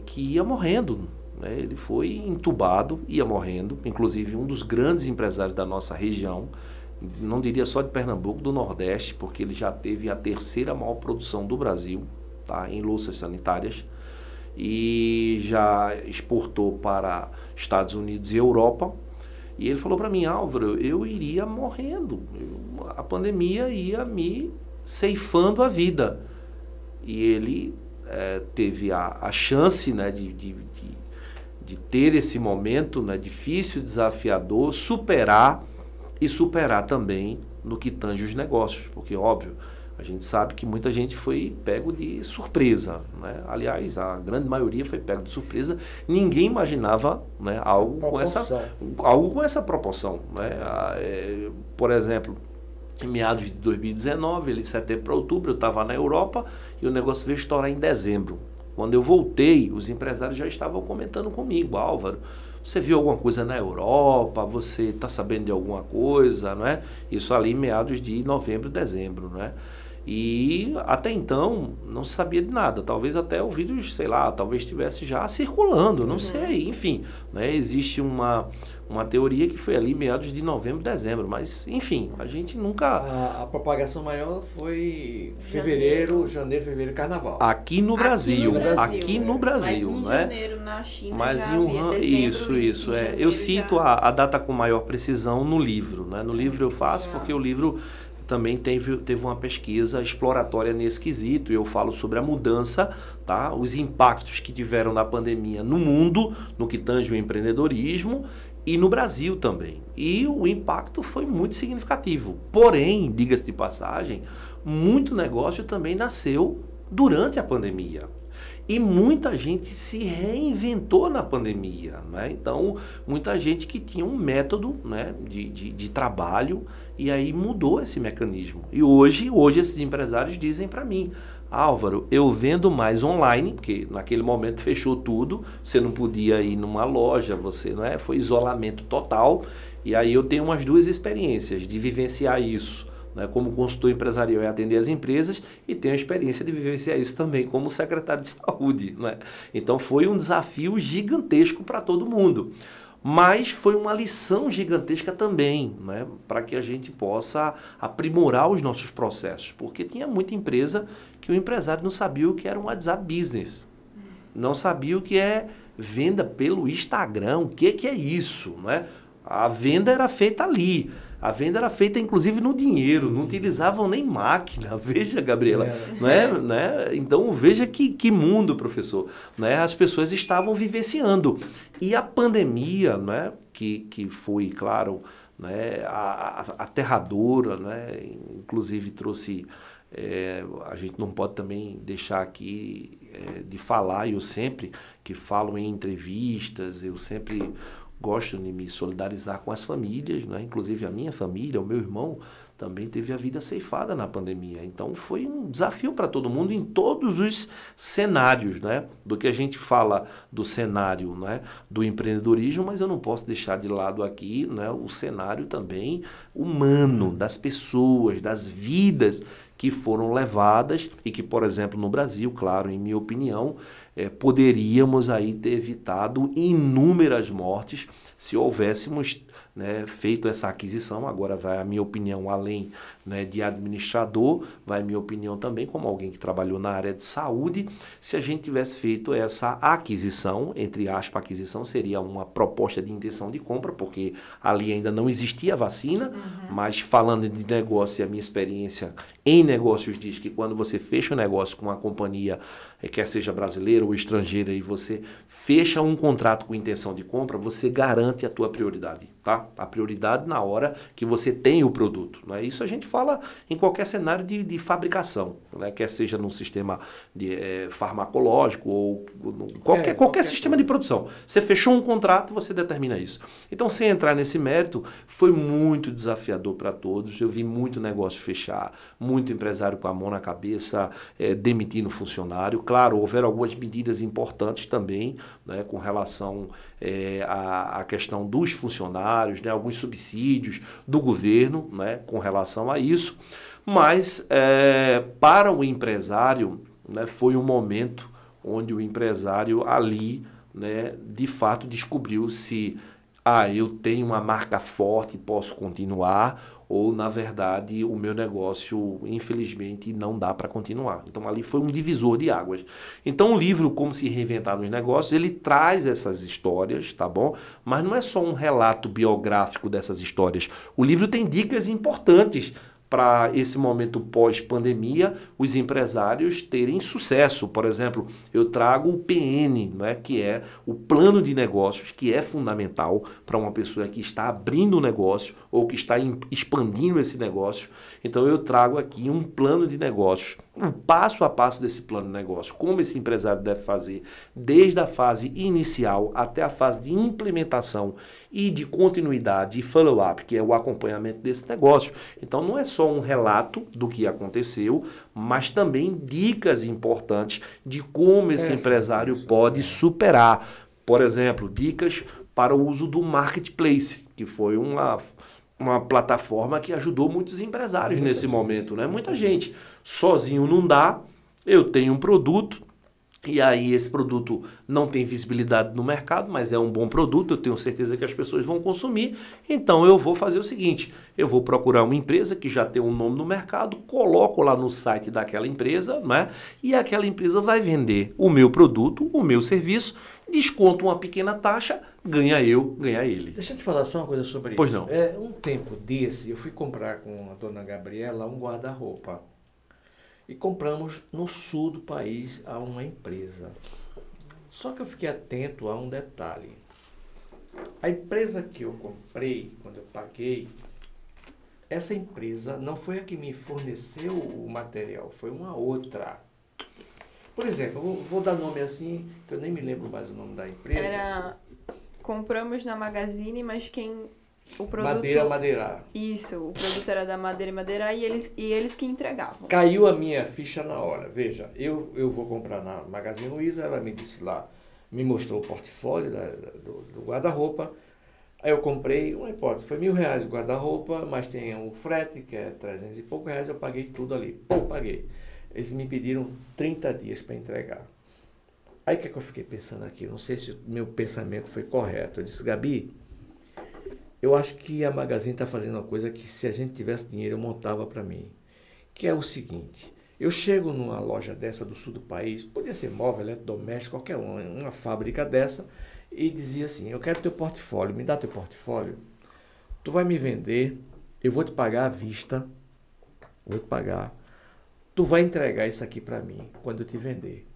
que ia morrendo. Ele foi entubado, ia morrendo, inclusive um dos grandes empresários da nossa região, não diria só de Pernambuco, do Nordeste, porque ele já teve a 3ª maior produção do Brasil, tá, em louças sanitárias, e já exportou para Estados Unidos e Europa. E ele falou para mim: Álvaro, eu iria morrendo, a pandemia ia me ceifando a vida. E ele teve a chance, né, de ter esse momento, né, difícil, desafiador, superar também no que tange os negócios, porque, óbvio, a gente sabe que muita gente foi pego de surpresa, né? Aliás, a grande maioria foi pego de surpresa. Ninguém imaginava, né, algo com essa proporção, né? Por exemplo, em meados de 2019, de setembro para outubro, eu estava na Europa e o negócio veio estourar em dezembro. Quando eu voltei, os empresários já estavam comentando comigo: Álvaro, você viu alguma coisa na Europa? Você está sabendo de alguma coisa? Não é? Isso ali em meados de novembro, dezembro, não é? E até então não se sabia de nada. Talvez até o vírus, sei lá, talvez estivesse já circulando, não sei. Enfim, né? Existe uma teoria que foi ali meados de novembro, dezembro. Mas, enfim, a gente nunca... A propagação maior foi janeiro, fevereiro, carnaval. Aqui no Brasil. Mas em né? janeiro, na China, mas já em Wuhan, isso. Eu cito a data com maior precisão no livro, né? No livro eu faço porque o livro também teve uma pesquisa exploratória nesse quesito, e eu falo sobre a mudança, tá? Os impactos que tiveram na pandemia no mundo, no que tange o empreendedorismo, e no Brasil também. E o impacto foi muito significativo. Porém, diga-se de passagem, muito negócio também nasceu durante a pandemia. E muita gente se reinventou na pandemia, né? Então, muita gente que tinha um método, né, de trabalho, e aí mudou esse mecanismo. E hoje esses empresários dizem para mim: Álvaro, eu vendo mais online, porque naquele momento fechou tudo, você não podia ir numa loja, foi isolamento total. E aí eu tenho umas duas experiências de vivenciar isso, né, como consultor empresarial e atender as empresas, e tenho a experiência de vivenciar isso também como secretário de saúde, né? Então foi um desafio gigantesco para todo mundo, mas foi uma lição gigantesca também, né, para que a gente possa aprimorar os nossos processos, porque tinha muita empresa que o empresário não sabia o que era um WhatsApp Business, não sabia o que é venda pelo Instagram, o que é isso, né? A venda era feita ali. A venda era feita, inclusive, no dinheiro. Não utilizavam nem máquina. Veja, Gabriela. Né? Então, veja que mundo, professor. Né? As pessoas estavam vivenciando. E a pandemia, né? que foi, claro, né? Aterradora, né? Inclusive trouxe... a gente não pode também deixar aqui de falar, eu sempre que falo em entrevistas, eu sempre... gosto de me solidarizar com as famílias, né? Inclusive a minha família, o meu irmão, também teve a vida ceifada na pandemia. Então foi um desafio para todo mundo em todos os cenários, né? Do que a gente fala do cenário, né, do empreendedorismo, mas eu não posso deixar de lado aqui, né, o cenário também humano, das pessoas, das vidas que foram levadas e que, por exemplo, no Brasil, claro, em minha opinião, poderíamos aí ter evitado inúmeras mortes se houvéssemos, né, feito essa aquisição. Agora vai a minha opinião além, né, de administrador, vai a minha opinião também como alguém que trabalhou na área de saúde. Se a gente tivesse feito essa aquisição, entre aspas, aquisição seria uma proposta de intenção de compra, porque ali ainda não existia vacina, mas falando de negócio, e a minha experiência em negócios diz que quando você fecha um negócio com uma companhia, quer seja brasileira ou estrangeira, e você fecha um contrato com intenção de compra, você garante a tua prioridade, tá? A prioridade na hora que você tem o produto, né? Isso a gente fala em qualquer cenário de fabricação, né? Quer seja num sistema farmacológico ou qualquer sistema de produção. Você fechou um contrato, você determina isso. Então, sem entrar nesse mérito, foi muito desafiador para todos. Eu vi muito negócio fechar, muito empresário com a mão na cabeça, demitindo funcionário. Claro, houveram algumas medidas importantes também, né, com relação à questão dos funcionários, né, alguns subsídios do governo, né, com relação a isso. Mas, para o empresário, né, foi um momento onde o empresário ali, né, de fato descobriu se eu tenho uma marca forte e posso continuar, ou, na verdade, o meu negócio, infelizmente, não dá para continuar. Então, ali foi um divisor de águas. Então, o livro Como Se Reinventar nos Negócios, ele traz essas histórias, tá bom? Mas não é só um relato biográfico dessas histórias. O livro tem dicas importantes para esse momento pós-pandemia, os empresários terem sucesso. Por exemplo, eu trago o PN, né, que é o plano de negócios, que é fundamental para uma pessoa que está abrindo um negócio ou que está expandindo esse negócio. Então eu trago aqui um plano de negócios, o passo a passo desse plano de negócio, como esse empresário deve fazer, desde a fase inicial até a fase de implementação e de continuidade e follow-up, que é o acompanhamento desse negócio. Então não é só um relato do que aconteceu, mas também dicas importantes de como esse empresário pode superar. Por exemplo, dicas para o uso do marketplace, que foi uma plataforma que ajudou muitos empresários nesse momento, né? Muita gente sozinho não dá, eu tenho um produto, e aí esse produto não tem visibilidade no mercado, mas é um bom produto, eu tenho certeza que as pessoas vão consumir, então eu vou fazer o seguinte, eu vou procurar uma empresa que já tem um nome no mercado, coloco lá no site daquela empresa, né? E aquela empresa vai vender o meu produto, o meu serviço, desconto uma pequena taxa, ganha eu, ganha ele. Deixa eu te falar só uma coisa sobre Pois isso. não. Um tempo desse, eu fui comprar com a dona Gabriela um guarda-roupa. E compramos no sul do país a uma empresa. Só que eu fiquei atento a um detalhe. A empresa que eu comprei, quando eu paguei, essa empresa não foi a que me forneceu o material, foi uma outra. Por exemplo, eu vou dar nome assim, que eu nem me lembro mais o nome da empresa. Compramos na Magazine, mas o produto... Madeira. Isso, o produto era da Madeira e Madeira e eles que entregavam. Caiu a minha ficha na hora. Veja, eu vou comprar na Magazine Luiza, ela me disse lá, me mostrou o portfólio do guarda-roupa. Aí eu comprei, uma hipótese, foi R$1.000 o guarda-roupa, mas tem o frete, que é 300 e pouco reais, eu paguei tudo ali. Paguei. Eles me pediram 30 dias para entregar. Aí o que eu fiquei pensando aqui? Não sei se o meu pensamento foi correto. Eu disse, Gabi, eu acho que a Magazine está fazendo uma coisa que se a gente tivesse dinheiro eu montava para mim. Que é o seguinte, eu chego numa loja dessa do sul do país, podia ser móvel, eletrodoméstico, qualquer uma fábrica dessa, e dizia assim, eu quero teu portfólio, me dá teu portfólio, tu vai me vender, eu vou te pagar à vista, vou te pagar, tu vai entregar isso aqui para mim quando eu te vender.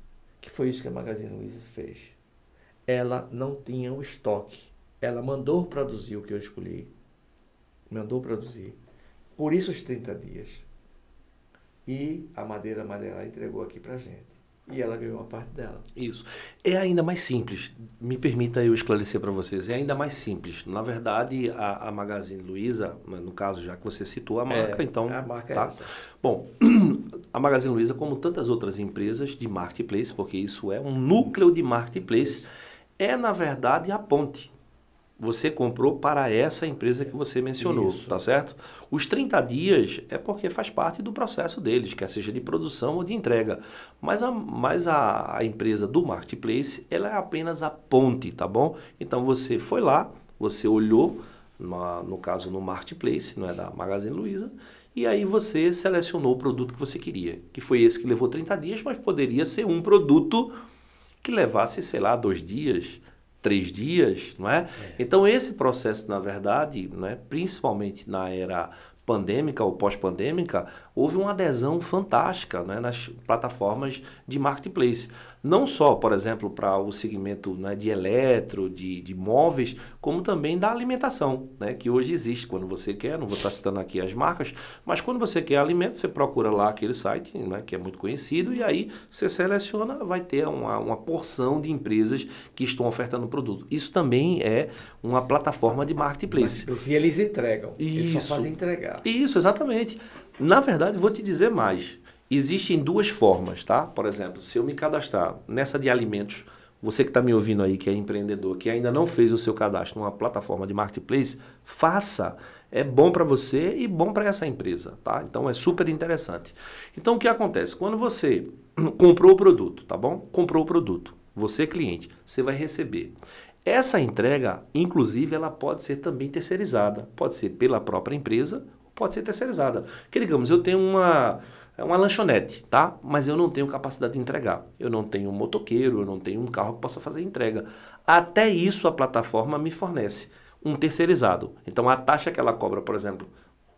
Que foi isso que a Magazine Luiza fez. Ela não tinha o estoque. Ela mandou produzir o que eu escolhi. Mandou produzir. Por isso os 30 dias. E a Madeira entregou aqui pra gente. E ela ganhou a parte dela. Isso. É ainda mais simples. Me permita eu esclarecer para vocês. É ainda mais simples. Na verdade, a Magazine Luiza, no caso, já que você citou a marca, então... A marca tá? é essa. Bom, a Magazine Luiza, como tantas outras empresas de marketplace, porque isso é um núcleo de marketplace, é, na verdade, a ponte. Você comprou para essa empresa que você mencionou, Isso. Tá certo? Os 30 dias é porque faz parte do processo deles, quer seja de produção ou de entrega. Mas a empresa do marketplace, ela é apenas a ponte, tá bom? Então você foi lá, você olhou, no caso no marketplace, não é da Magazine Luiza, e aí você selecionou o produto que você queria, que foi esse que levou 30 dias, mas poderia ser um produto que levasse, sei lá, 2 dias, 3 dias, não é? Então esse processo, na verdade, não é, principalmente na era pandêmica ou pós-pandêmica, houve uma adesão fantástica, né, nas plataformas de marketplace. Não só, por exemplo, para o segmento, né, de eletro, de móveis, como também da alimentação, né, que hoje existe. Quando você quer, não vou estar citando aqui as marcas, mas quando você quer alimento, você procura lá aquele site, né, que é muito conhecido, e aí você seleciona, vai ter uma porção de empresas que estão ofertando o produto. Isso também é uma plataforma de marketplace. E eles entregam. Isso. Eles só fazem entregar. Isso, exatamente. Na verdade, vou te dizer mais. Existem 2 formas, tá? Por exemplo, se eu me cadastrar nessa de alimentos, você que está me ouvindo aí, que é empreendedor, que ainda não fez o seu cadastro numa plataforma de marketplace, faça. É bom para você e bom para essa empresa, tá? Então, é super interessante. Então, o que acontece? Quando você comprou o produto, tá bom? Comprou o produto. Você, cliente, você vai receber. Essa entrega, inclusive, ela pode ser também terceirizada. Pode ser pela própria empresa, pode ser terceirizada. Que, digamos, eu tenho uma lanchonete, tá? Mas eu não tenho capacidade de entregar. Eu não tenho um motoqueiro, eu não tenho um carro que possa fazer entrega. Até isso a plataforma me fornece, um terceirizado. Então, a taxa que ela cobra, por exemplo,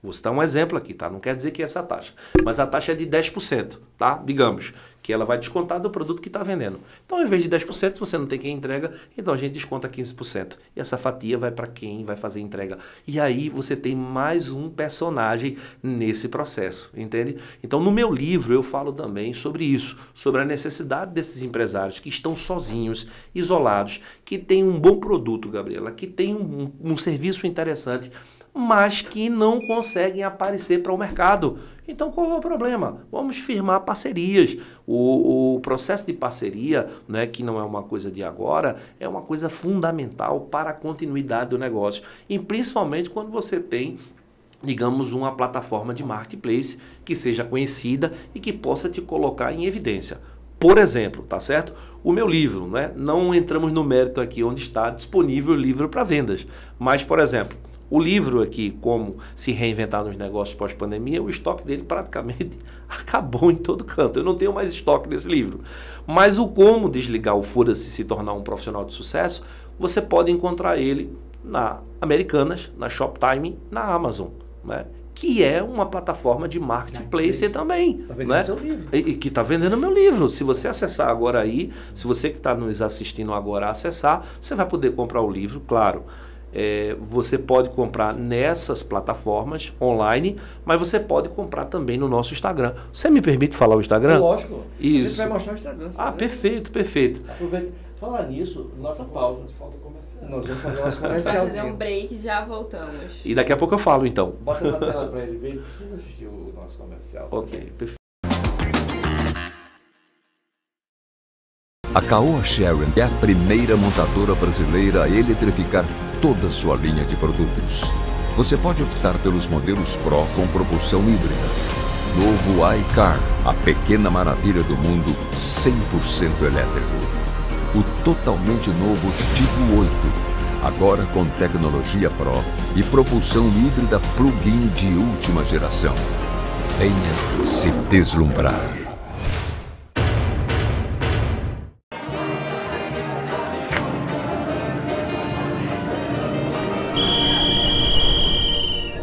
Vou citar um exemplo aqui, tá? Não quer dizer que é essa taxa, mas a taxa é de 10%, tá? Digamos que ela vai descontar do produto que está vendendo. Então, ao invés de 10%, você não tem quem entrega, então a gente desconta 15%. E essa fatia vai para quem vai fazer a entrega. E aí você tem mais um personagem nesse processo, entende? Então, no meu livro, eu falo também sobre isso, sobre a necessidade desses empresários que estão sozinhos, isolados, que têm um bom produto, Gabriela, que têm um serviço interessante, mas que não conseguem aparecer para o mercado. Então, qual é o problema? Vamos firmar parcerias. O processo de parceria, né, que não é uma coisa de agora, é uma coisa fundamental para a continuidade do negócio. E principalmente quando você tem, digamos, uma plataforma de marketplace que seja conhecida e que possa te colocar em evidência. Por exemplo, tá certo? O meu livro, né? Não entramos no mérito aqui onde está disponível o livro para vendas. Mas, por exemplo, o livro aqui, Como se reinventar nos negócios pós-pandemia, o estoque dele praticamente acabou em todo canto. Eu não tenho mais estoque desse livro. Mas o Como desligar o foda-se e se tornar um profissional de sucesso, você pode encontrar ele na Americanas, na Shoptime, na Amazon, né? Que é uma plataforma de marketplace também. Está vendendo, né? Seu livro. E que está vendendo meu livro. Se você acessar agora aí, se você que está nos assistindo agora acessar, você vai poder comprar o livro, claro. Você pode comprar nessas plataformas online, mas você pode comprar também no nosso Instagram. Você me permite falar o Instagram? Lógico. Isso. A gente vai mostrar o Instagram. Perfeito, perfeito. Aproveita. Falar nisso, nossa pausa. Falta comercial. Nós vamos fazer nosso Vai comercial. fazer um break e já voltamos. E daqui a pouco eu falo, então. Bota na tela para ele ver. Ele precisa assistir o nosso comercial. Ok, perfeito. A Caoa Sherwin é a primeira montadora brasileira a eletrificar toda a sua linha de produtos. Você pode optar pelos modelos Pro com propulsão híbrida. Novo iCar, a pequena maravilha do mundo 100% elétrico. O totalmente novo Tigo 8, agora com tecnologia Pro e propulsão híbrida plug-in de última geração. Venha se deslumbrar.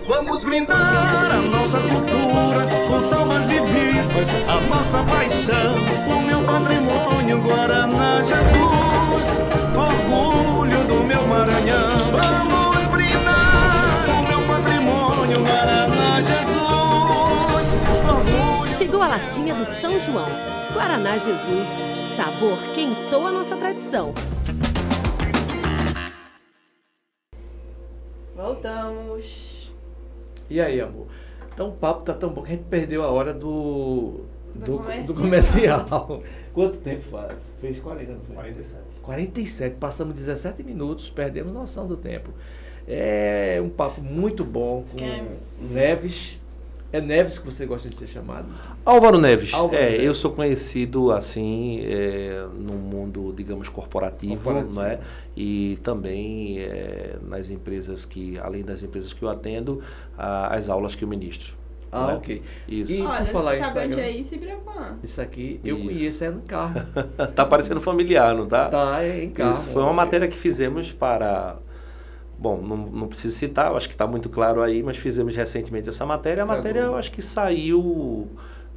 Vamos brindar a nossa cultura com salvas e vivas, a nossa paixão, o meu patrimônio Guaraná Jesus, orgulho do meu Maranhão. Vamos brindar o meu patrimônio Guaraná Jesus, orgulho. Chegou a latinha do São João. Guaraná Jesus, sabor que entoa a nossa tradição. Voltamos. E aí, amor? Então o papo tá tão bom que a gente perdeu a hora do comercial. Quanto tempo fez? 40, não foi? 47. 47. Passamos 17 minutos, perdemos noção do tempo. É um papo muito bom com Neves. É Neves que você gosta de ser chamado? Álvaro Neves. Neves. Eu sou conhecido assim no mundo, digamos, corporativo. Não é? E também nas empresas além das empresas que eu atendo, as aulas que eu ministro. Ah, ok. Isso. E olha, por falar você sabe onde é isso, Ibrahim? Isso aqui eu conheço, é no carro. Tá parecendo familiar, não tá? Tá, é em carro. Isso foi uma matéria que fizemos para... Bom, não preciso citar, eu acho que está muito claro aí, mas fizemos recentemente essa matéria. A matéria eu acho que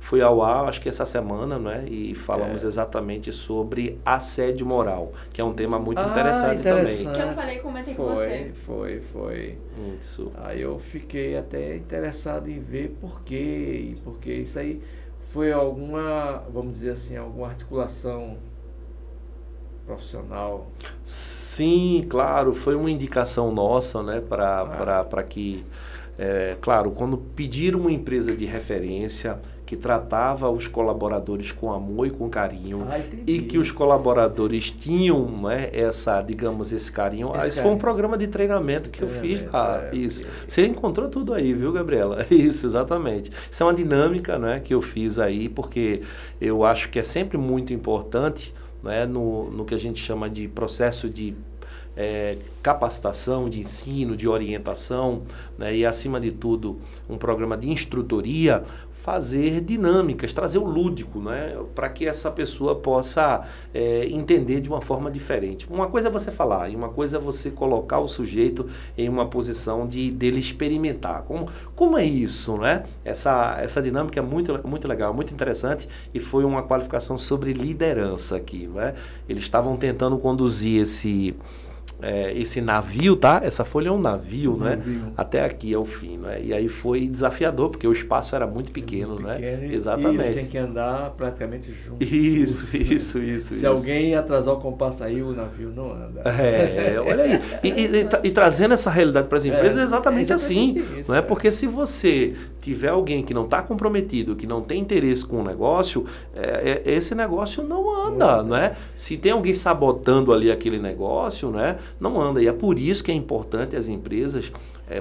foi ao ar, acho que essa semana, né? E falamos exatamente sobre assédio moral, que é um tema muito interessante também. Que eu falei, comentei com você. Foi. Isso. Aí eu fiquei até interessado em ver por quê, porque isso aí foi alguma, vamos dizer assim, alguma articulação profissional. Sim, claro, foi uma indicação nossa, né, para que, claro, quando pediram uma empresa de referência que tratava os colaboradores com amor e com carinho, e que os colaboradores tinham, né, esse carinho. Esse foi um programa de treinamento que eu fiz lá. Isso. Você encontrou tudo aí, viu, Gabriela? Isso, exatamente. Isso é uma dinâmica, né, que eu fiz aí, porque eu acho que é sempre muito importante, né, no que a gente chama de processo de capacitação, de ensino, de orientação, né, e acima de tudo um programa de instrutoria, fazer dinâmicas, trazer o lúdico, né? Para que essa pessoa possa entender de uma forma diferente. Uma coisa é você falar, e uma coisa é você colocar o sujeito em uma posição dele experimentar. Como é isso, né? Essa dinâmica é muito legal, muito interessante, e foi uma qualificação sobre liderança aqui, né? Eles estavam tentando conduzir esse navio, tá? Essa folha é um navio, né? Até aqui é o fim, né? E aí foi desafiador, porque o espaço era muito pequeno, né? Exatamente. E eles têm que andar praticamente juntos. Isso. Se alguém atrasar o compasso aí, o navio não anda. Olha aí. E trazendo essa realidade para as empresas é exatamente assim, isso, não é? Porque se você tiver alguém que não está comprometido, que não tem interesse com o negócio, esse negócio não anda, não é? Se tem alguém sabotando ali aquele negócio, né? Não anda. E é por isso que é importante as empresas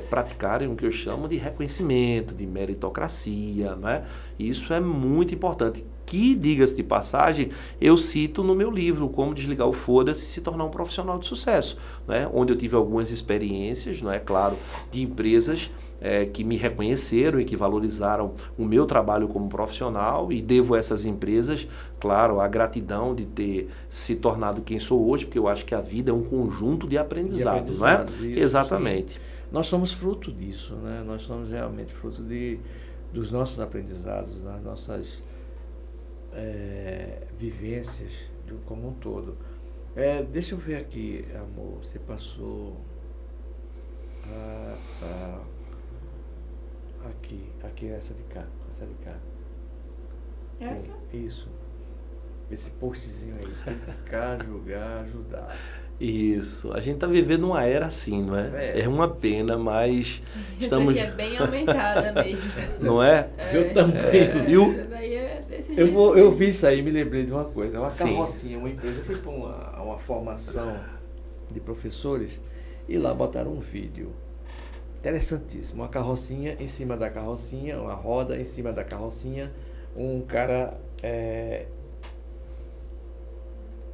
praticarem o que eu chamo de reconhecimento, de meritocracia, né? Isso é muito importante. Que, diga-se de passagem, eu cito no meu livro, Como Desligar o Foda-se e Se Tornar um Profissional de Sucesso, né? Onde eu tive algumas experiências, não é claro, de empresas que me reconheceram e que valorizaram o meu trabalho como profissional, e devo a essas empresas, claro, a gratidão de ter se tornado quem sou hoje, porque eu acho que a vida é um conjunto de aprendizados, não é? Isso, exatamente. Sim. Nós somos fruto disso, né? Nós somos realmente fruto dos nossos aprendizados, das nossas vivências como um todo. Deixa eu ver aqui, amor, você passou aqui essa de cá, Essa? Sim, isso. Esse postzinho aí, criticar, julgar, ajudar. Isso, a gente está vivendo uma era assim, não é? É uma pena, mas estamos... Isso aqui é bem aumentada mesmo. Não é? Eu também. Isso daí é desse jeito. Eu vi isso aí, me lembrei de uma coisa, uma carrocinha, uma empresa. Eu fui para uma formação de professores e lá botaram um vídeo interessantíssimo. Uma carrocinha, em cima da carrocinha, uma roda em cima da carrocinha, um cara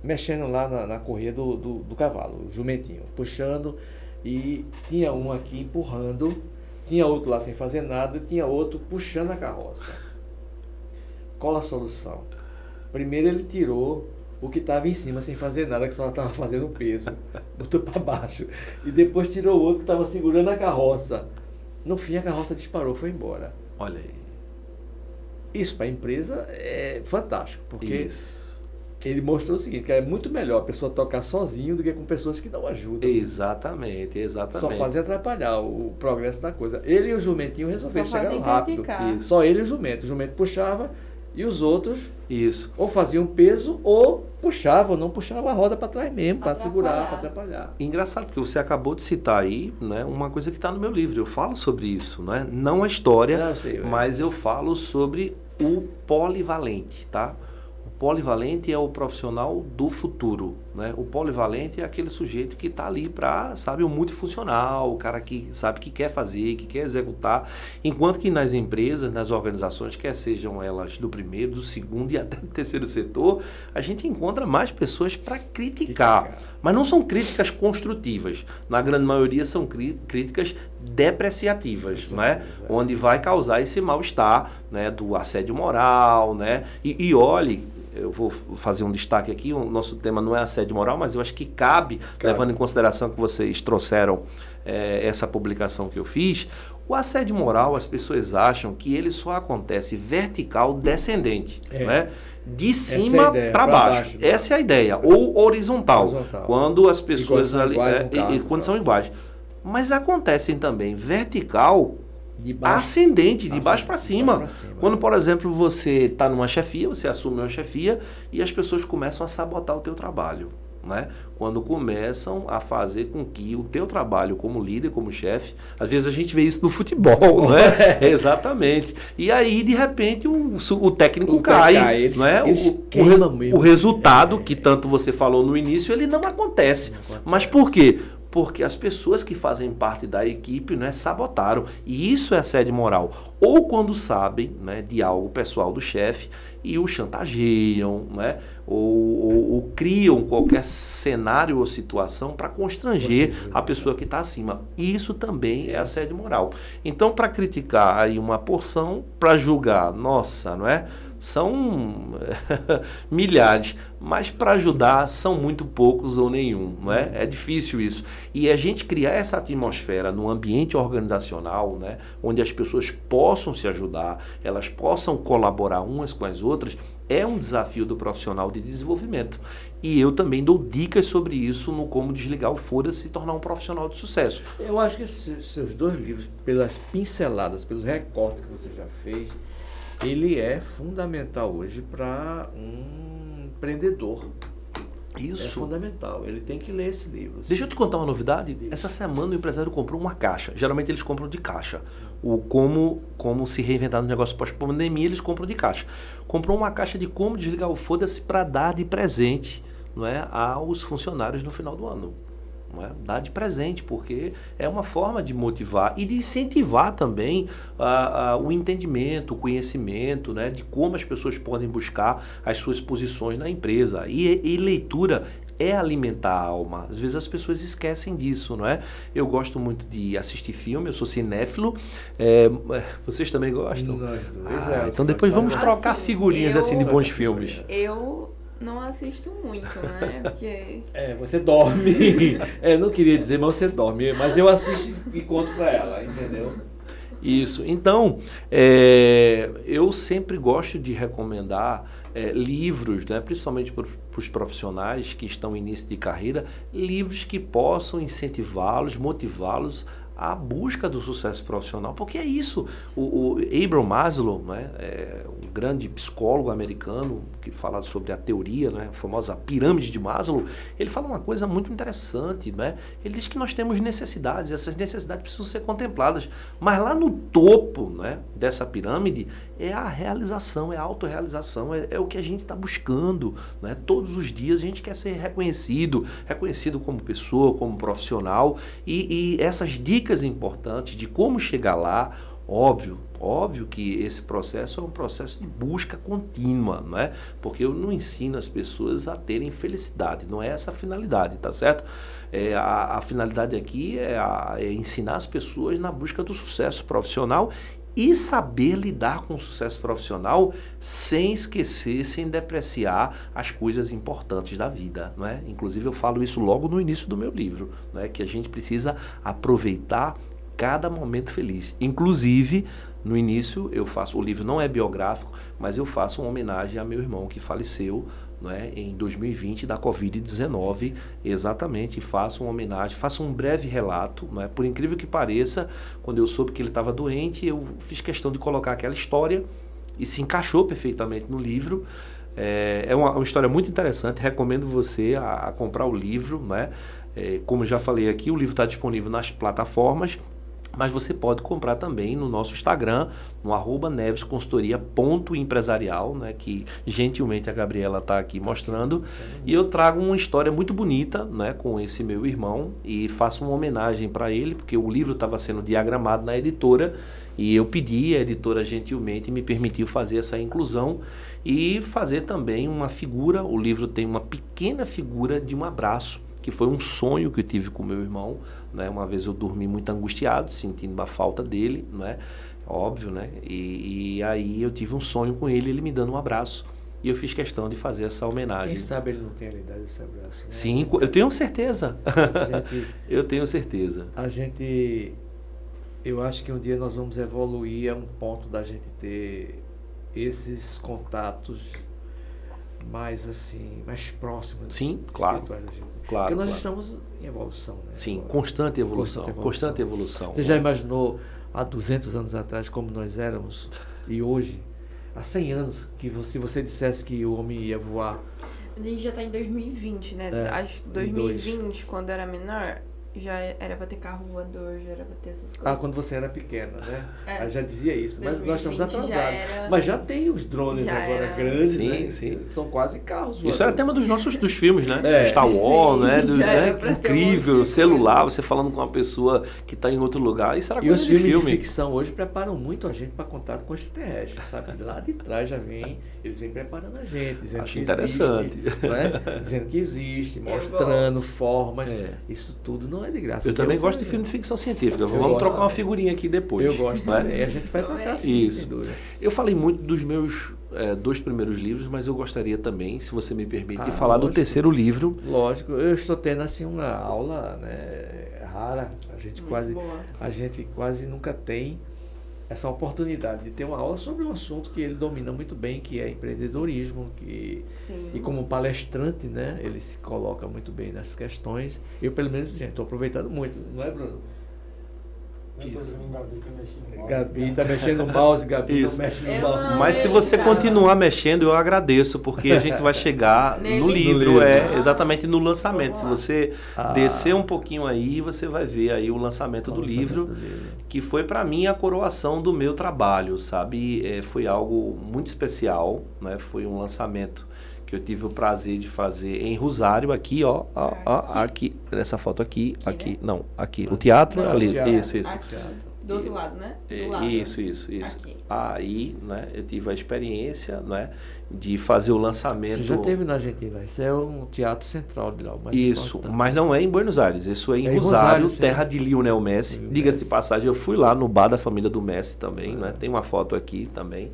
mexendo lá na correia do cavalo, o jumentinho, puxando, e tinha um aqui empurrando, tinha outro lá sem fazer nada, e tinha outro puxando a carroça. Qual a solução? Primeiro ele tirou o que estava em cima sem fazer nada, que só estava fazendo peso, botou para baixo, e depois tirou o outro que estava segurando a carroça. No fim a carroça disparou, foi embora. Olha aí. Isso para a empresa é fantástico, porque ele mostrou o seguinte, que é muito melhor a pessoa tocar sozinho do que com pessoas que não ajudam. Exatamente. Só fazia atrapalhar o progresso da coisa. Ele e o jumentinho resolveram, chegaram rápido. Isso. Só ele e o jumento puxava, e os outros ou faziam peso ou puxavam, não puxavam a roda para trás mesmo, para segurar, para atrapalhar. Engraçado, porque você acabou de citar aí, né, uma coisa que está no meu livro. Eu falo sobre isso, né? Não a história, mas eu falo sobre o polivalente, tá? O polivalente é o profissional do futuro, né? O polivalente é aquele sujeito que está ali para, sabe, o multifuncional, o cara que sabe que quer fazer, que quer executar, enquanto que nas empresas, nas organizações, quer sejam elas do primeiro, do segundo e até do terceiro setor, a gente encontra mais pessoas para criticar, mas não são críticas construtivas, na grande maioria são críticas depreciativas, né? Onde vai causar esse mal-estar, né, do assédio moral, né? E olhe, eu vou fazer um destaque aqui, o nosso tema não é assédio moral, mas eu acho que cabe, levando em consideração que vocês trouxeram essa publicação que eu fiz. O assédio moral, as pessoas acham que ele só acontece vertical descendente, né? De cima para baixo. Essa é a ideia. Ou horizontal. Quando as pessoas quando são iguais. Mas acontecem também vertical, ascendente, de baixo para cima. Quando, por exemplo, você está numa chefia, você assume uma chefia e as pessoas começam a sabotar o teu trabalho, né? Quando começam a fazer com que o teu trabalho como líder, como chefe, às vezes a gente vê isso no futebol, né? Exatamente. E aí, de repente, o técnico cai, né? O resultado, que tanto você falou no início, ele não acontece. Mas por quê? porque as pessoas que fazem parte da equipe, né, sabotaram. E isso é assédio moral. Ou quando sabem, né, de algo pessoal do chefe e o chantageiam, né, ou criam qualquer cenário ou situação para constranger a pessoa que está acima. Isso também é assédio moral. Então, para criticar aí uma porção, para julgar, nossa, não é? São milhares, mas para ajudar são muito poucos ou nenhum, não é? É difícil isso. E a gente criar essa atmosfera no ambiente organizacional, né, onde as pessoas possam se ajudar, elas possam colaborar umas com as outras, é um desafio do profissional de desenvolvimento. E eu também dou dicas sobre isso no Como Desligar o Foda-se e tornar um profissional de sucesso. Eu acho que esses seus 2 livros, pelas pinceladas, pelos recortes que você já fez, ele é fundamental hoje para um empreendedor. Isso. É fundamental. Ele tem que ler esse livro. Deixa eu te contar uma novidade. Essa semana o empresário comprou uma caixa. Geralmente eles compram de caixa. O como se reinventar no negócio pós-pandemia, eles compram de caixa. Comprou uma caixa de Como Desligar o Foda-se para dar de presente, não é, aos funcionários no final do ano. Não é? Dar de presente, porque é uma forma de motivar e de incentivar também o entendimento, o conhecimento, né, de como as pessoas podem buscar as suas posições na empresa. E leitura é alimentar a alma. Às vezes as pessoas esquecem disso, não é? Eu gosto muito de assistir filme, eu sou cinéfilo. Vocês também gostam? Nós dois, então depois vamos trocar figurinhas assim de bons filmes. Eu não assisto muito, né? Porque... você dorme. Não queria dizer, mas você dorme. Mas eu assisto e conto pra ela, entendeu? Isso. Então, eu sempre gosto de recomendar livros, né, principalmente para os profissionais que estão em início de carreira, livros que possam incentivá-los, motivá-los à busca do sucesso profissional, porque é isso. O Abraham Maslow, né, um grande psicólogo americano que fala sobre a teoria, né, a famosa pirâmide de Maslow, ele fala uma coisa muito interessante, né? Ele diz que nós temos necessidades, essas necessidades precisam ser contempladas, mas lá no topo, né, dessa pirâmide é a realização, é a autorrealização, é o que a gente está buscando, né? Todos os dias a gente quer ser reconhecido como pessoa, como profissional, e essas dicas importantes de como chegar lá, óbvio que esse processo é um processo de busca contínua, não é? Porque eu não ensino as pessoas a terem felicidade, não é essa a finalidade, tá certo? A finalidade aqui é ensinar as pessoas na busca do sucesso profissional e saber lidar com o sucesso profissional sem esquecer, sem depreciar as coisas importantes da vida, não é? Inclusive eu falo isso logo no início do meu livro, não é? Que a gente precisa aproveitar cada momento feliz. Inclusive, no início o livro não é biográfico, mas eu faço uma homenagem a meu irmão que faleceu, não é, em 2020 da Covid-19, exatamente, faço uma homenagem, faço um breve relato, não é? Por incrível que pareça, quando eu soube que ele estava doente, eu fiz questão de colocar aquela história e se encaixou perfeitamente no livro. É uma história muito interessante, recomendo você a comprar o livro, não é? Como já falei aqui, o livro está disponível nas plataformas, mas você pode comprar também no nosso Instagram, no @nevesconsultoria.empresarial, né, que gentilmente a Gabriela está aqui mostrando. E eu trago uma história muito bonita, né, com esse meu irmão e faço uma homenagem para ele, porque o livro estava sendo diagramado na editora e eu pedi, a editora gentilmente me permitiu fazer essa inclusão e fazer também uma figura. O livro tem uma pequena figura de um abraço, que foi um sonho que eu tive com meu irmão, né? Uma vez eu dormi muito angustiado, sentindo uma falta dele, né? Óbvio, né? E aí eu tive um sonho com ele, ele me dando um abraço. E eu fiz questão de fazer essa homenagem. Quem sabe ele não tem a idade desse abraço, né? Sim, eu tenho certeza. Eu tenho certeza. Eu acho que um dia nós vamos evoluir a um ponto da gente ter esses contatos mais assim, mais próximos. Sim, claro. Da gente. Claro. Porque nós estamos em evolução, né? Sim, constante evolução. Você já imaginou há 200 anos atrás como nós éramos? E hoje, há 100 anos, que se você dissesse que o homem ia voar? A gente já está em 2020, né? Acho que 2020, quando eu era menor, já era pra ter carro voador, já era pra ter essas coisas. Ah, quando você era pequena, né? Aí já dizia isso. Mas nós estamos 2020 já atrasados. era- Mas já tem os drones já agora era- grandes, Sim, né? sim. São quase carros Isso era tema dos filmes, né? É. Star Wars, Sim, né? já era Né? pra ter um Incrível, monte de celular, você falando com uma pessoa que está em outro lugar. Isso era E coisa os de filmes filme. de ficção hoje preparam muito a gente para contato com extraterrestres, sabe? Lá de trás já vem, eles vêm preparando a gente, dizendo Acho que interessante. existe, não é? Dizendo que existe, mostrando formas. É. Isso tudo não é de graça. Eu também Deus gosto de é- filme de ficção científica. Eu Vamos gosto trocar uma também. figurinha aqui depois. Eu gosto né? também. A gente vai trocar sim, Isso. sem dúvida. Eu falei muito dos meus 2 primeiros livros, mas eu gostaria também, se você me permite, Ah, falar do lógico. terceiro livro. Lógico, eu estou tendo assim uma aula, né, rara. Muito boa. A gente quase nunca tem essa oportunidade de ter uma aula sobre um assunto que ele domina muito bem, que é empreendedorismo, Sim. e como palestrante, né, ele se coloca muito bem nessas questões. Eu, pelo menos, gente, estou aproveitando muito, não é, Bruno? Isso. Gabi tá mexendo no mouse, Gabi Isso. não mexe no Eu mouse. não. Mas se você Tá. continuar mexendo, eu agradeço, porque a gente vai chegar Nele. no livro, No livro. exatamente no lançamento. Vamos Se lá. você Ah. descer um pouquinho aí, você vai ver aí o lançamento do livro, que foi para mim a coroação do meu trabalho, sabe? Foi algo muito especial, né? Foi um lançamento que eu tive o prazer de fazer em Rosário, aqui, ó, aqui, nessa foto aqui, Aqui, aqui, não, aqui, o teatro Não, ali, teatro. isso. Aqui. Do outro lado, né? Do lado. Isso. Aqui. Aí, né, eu tive a experiência, né, de fazer o lançamento. Você já teve na Argentina, isso é um teatro central de lá. o mais Isso, importante. mas não é em Buenos Aires, isso é em É em Rosário, Rosário, sim. terra de Lionel Messi. Sim, Diga-se de Messi. passagem, eu fui lá no bar da família do Messi também, né? Tem uma foto aqui também.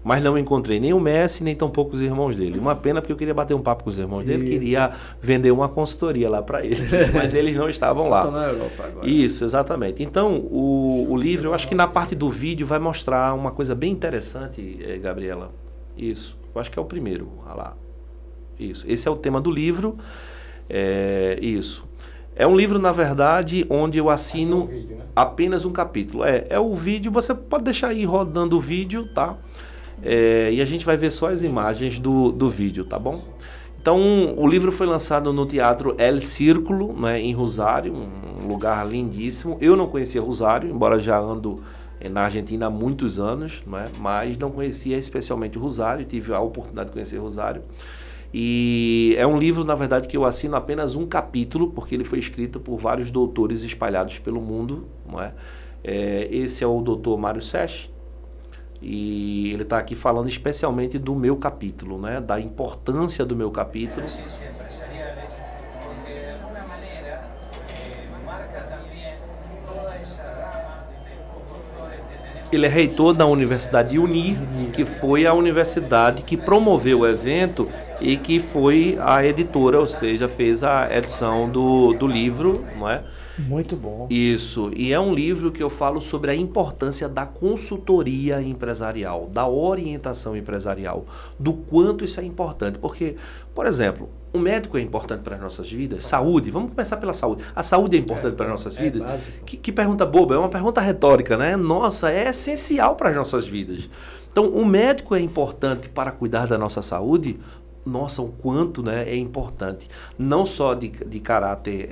Mas não encontrei nem o Messi, nem tampouco os irmãos dele. Uma pena, porque eu queria bater um papo com os irmãos dele, Isso. queria vender uma consultoria lá para eles, mas eles não estavam Só lá. estão na Europa agora. Isso, exatamente. Então, o livro, eu acho que na parte do vídeo vai mostrar uma coisa bem interessante, Gabriela. Isso, eu acho que é o primeiro. Olha lá. Isso, esse é o tema do livro. Isso. É um livro, na verdade, onde eu assino apenas um capítulo. É o vídeo, você pode deixar aí rodando o vídeo, tá? E a gente vai ver só as imagens do vídeo, tá bom? Então, o livro foi lançado no Teatro El Círculo, né, em Rosário, um lugar lindíssimo. Eu não conhecia Rosário, embora já ando na Argentina há muitos anos, né, mas não conhecia especialmente Rosário, tive a oportunidade de conhecer Rosário. E é um livro, na verdade, que eu assino apenas um capítulo, porque ele foi escrito por vários doutores espalhados pelo mundo, não é? Esse é o doutor Mário Seix, e ele está aqui falando especialmente do meu capítulo, né? Da importância do meu capítulo. Ele é reitor da Universidade Unir, que foi a universidade que promoveu o evento e que foi a editora, ou seja, fez a edição do livro, não é? Muito bom. Isso, e é um livro que eu falo sobre a importância da consultoria empresarial, da orientação empresarial, do quanto isso é importante. Porque, por exemplo, o médico é importante para as nossas vidas, saúde, vamos começar pela saúde. A saúde é importante para as nossas vidas? básico. Que pergunta boba, é uma pergunta retórica, né? Nossa, é essencial para as nossas vidas. Então, o médico é importante para cuidar da nossa saúde. Nossa, o quanto, né, é importante, não só de caráter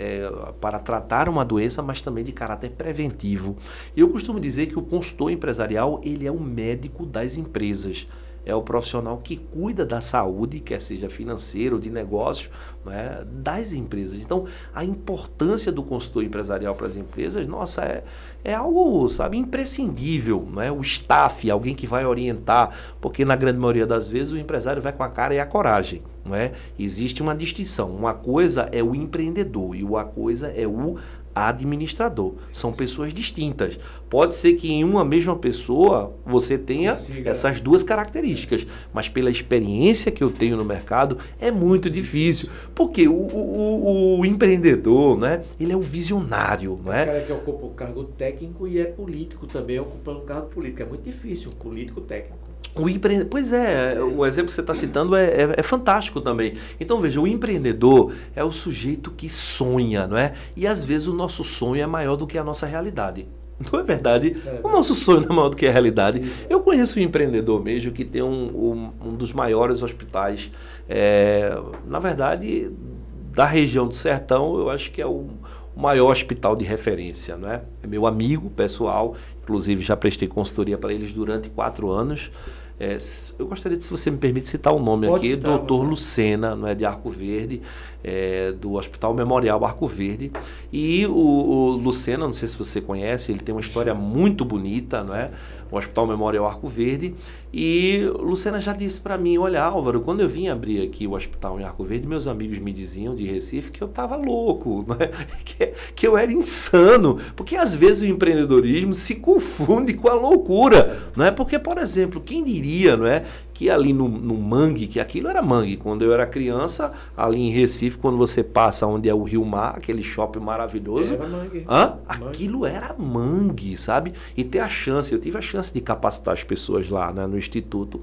para tratar uma doença, mas também de caráter preventivo. Eu costumo dizer que o consultor empresarial, ele é o médico das empresas. É o profissional que cuida da saúde, quer seja financeira ou de negócio, né, das empresas. Então, a importância do consultor empresarial para as empresas, nossa, é algo, sabe, imprescindível, né? O staff, alguém que vai orientar, porque na grande maioria das vezes o empresário vai com a cara e a coragem, não é? Existe uma distinção. Uma coisa é o empreendedor e uma coisa é o administrador. São pessoas distintas. Pode ser que em uma mesma pessoa você tenha essas duas características, mas pela experiência que eu tenho no mercado é muito difícil, porque o empreendedor, né, ele é um visionário, não O é? cara que ocupa o cargo técnico e é político também, ocupando o cargo político. É muito difícil um político técnico. Pois é, o exemplo que você está citando é fantástico também. Então, veja, o empreendedor é o sujeito que sonha, não é? E às vezes o nosso sonho é maior do que a nossa realidade. Não é verdade? O nosso sonho não é maior do que a realidade. Eu conheço um empreendedor mesmo que tem um dos maiores hospitais, na verdade, da região do Sertão. Eu acho que é o o maior hospital de referência, não é? É meu amigo pessoal, inclusive já prestei consultoria para eles durante 4 anos. Eu gostaria, se você me permite, citar o nome Pode aqui, citar, Dr. Lucena, não é, de Arco Verde, do Hospital Memorial Arco Verde. E o Lucena, não sei se você conhece, ele tem uma história muito bonita, não é? O Hospital Memorial Arco Verde. E Lucena já disse para mim, olha, Álvaro, quando eu vim abrir aqui o hospital em Arco Verde, meus amigos me diziam de Recife que eu estava louco, não é? que eu era insano, porque às vezes o empreendedorismo se confunde com a loucura, não é? Porque, por exemplo, quem diria, não é, que ali no mangue, que aquilo era mangue, quando eu era criança, ali em Recife, quando você passa onde é o Rio Mar, aquele shopping maravilhoso, Era mangue. Aquilo era mangue, sabe? E ter a chance, eu tive a chance de capacitar as pessoas lá, né, no Instituto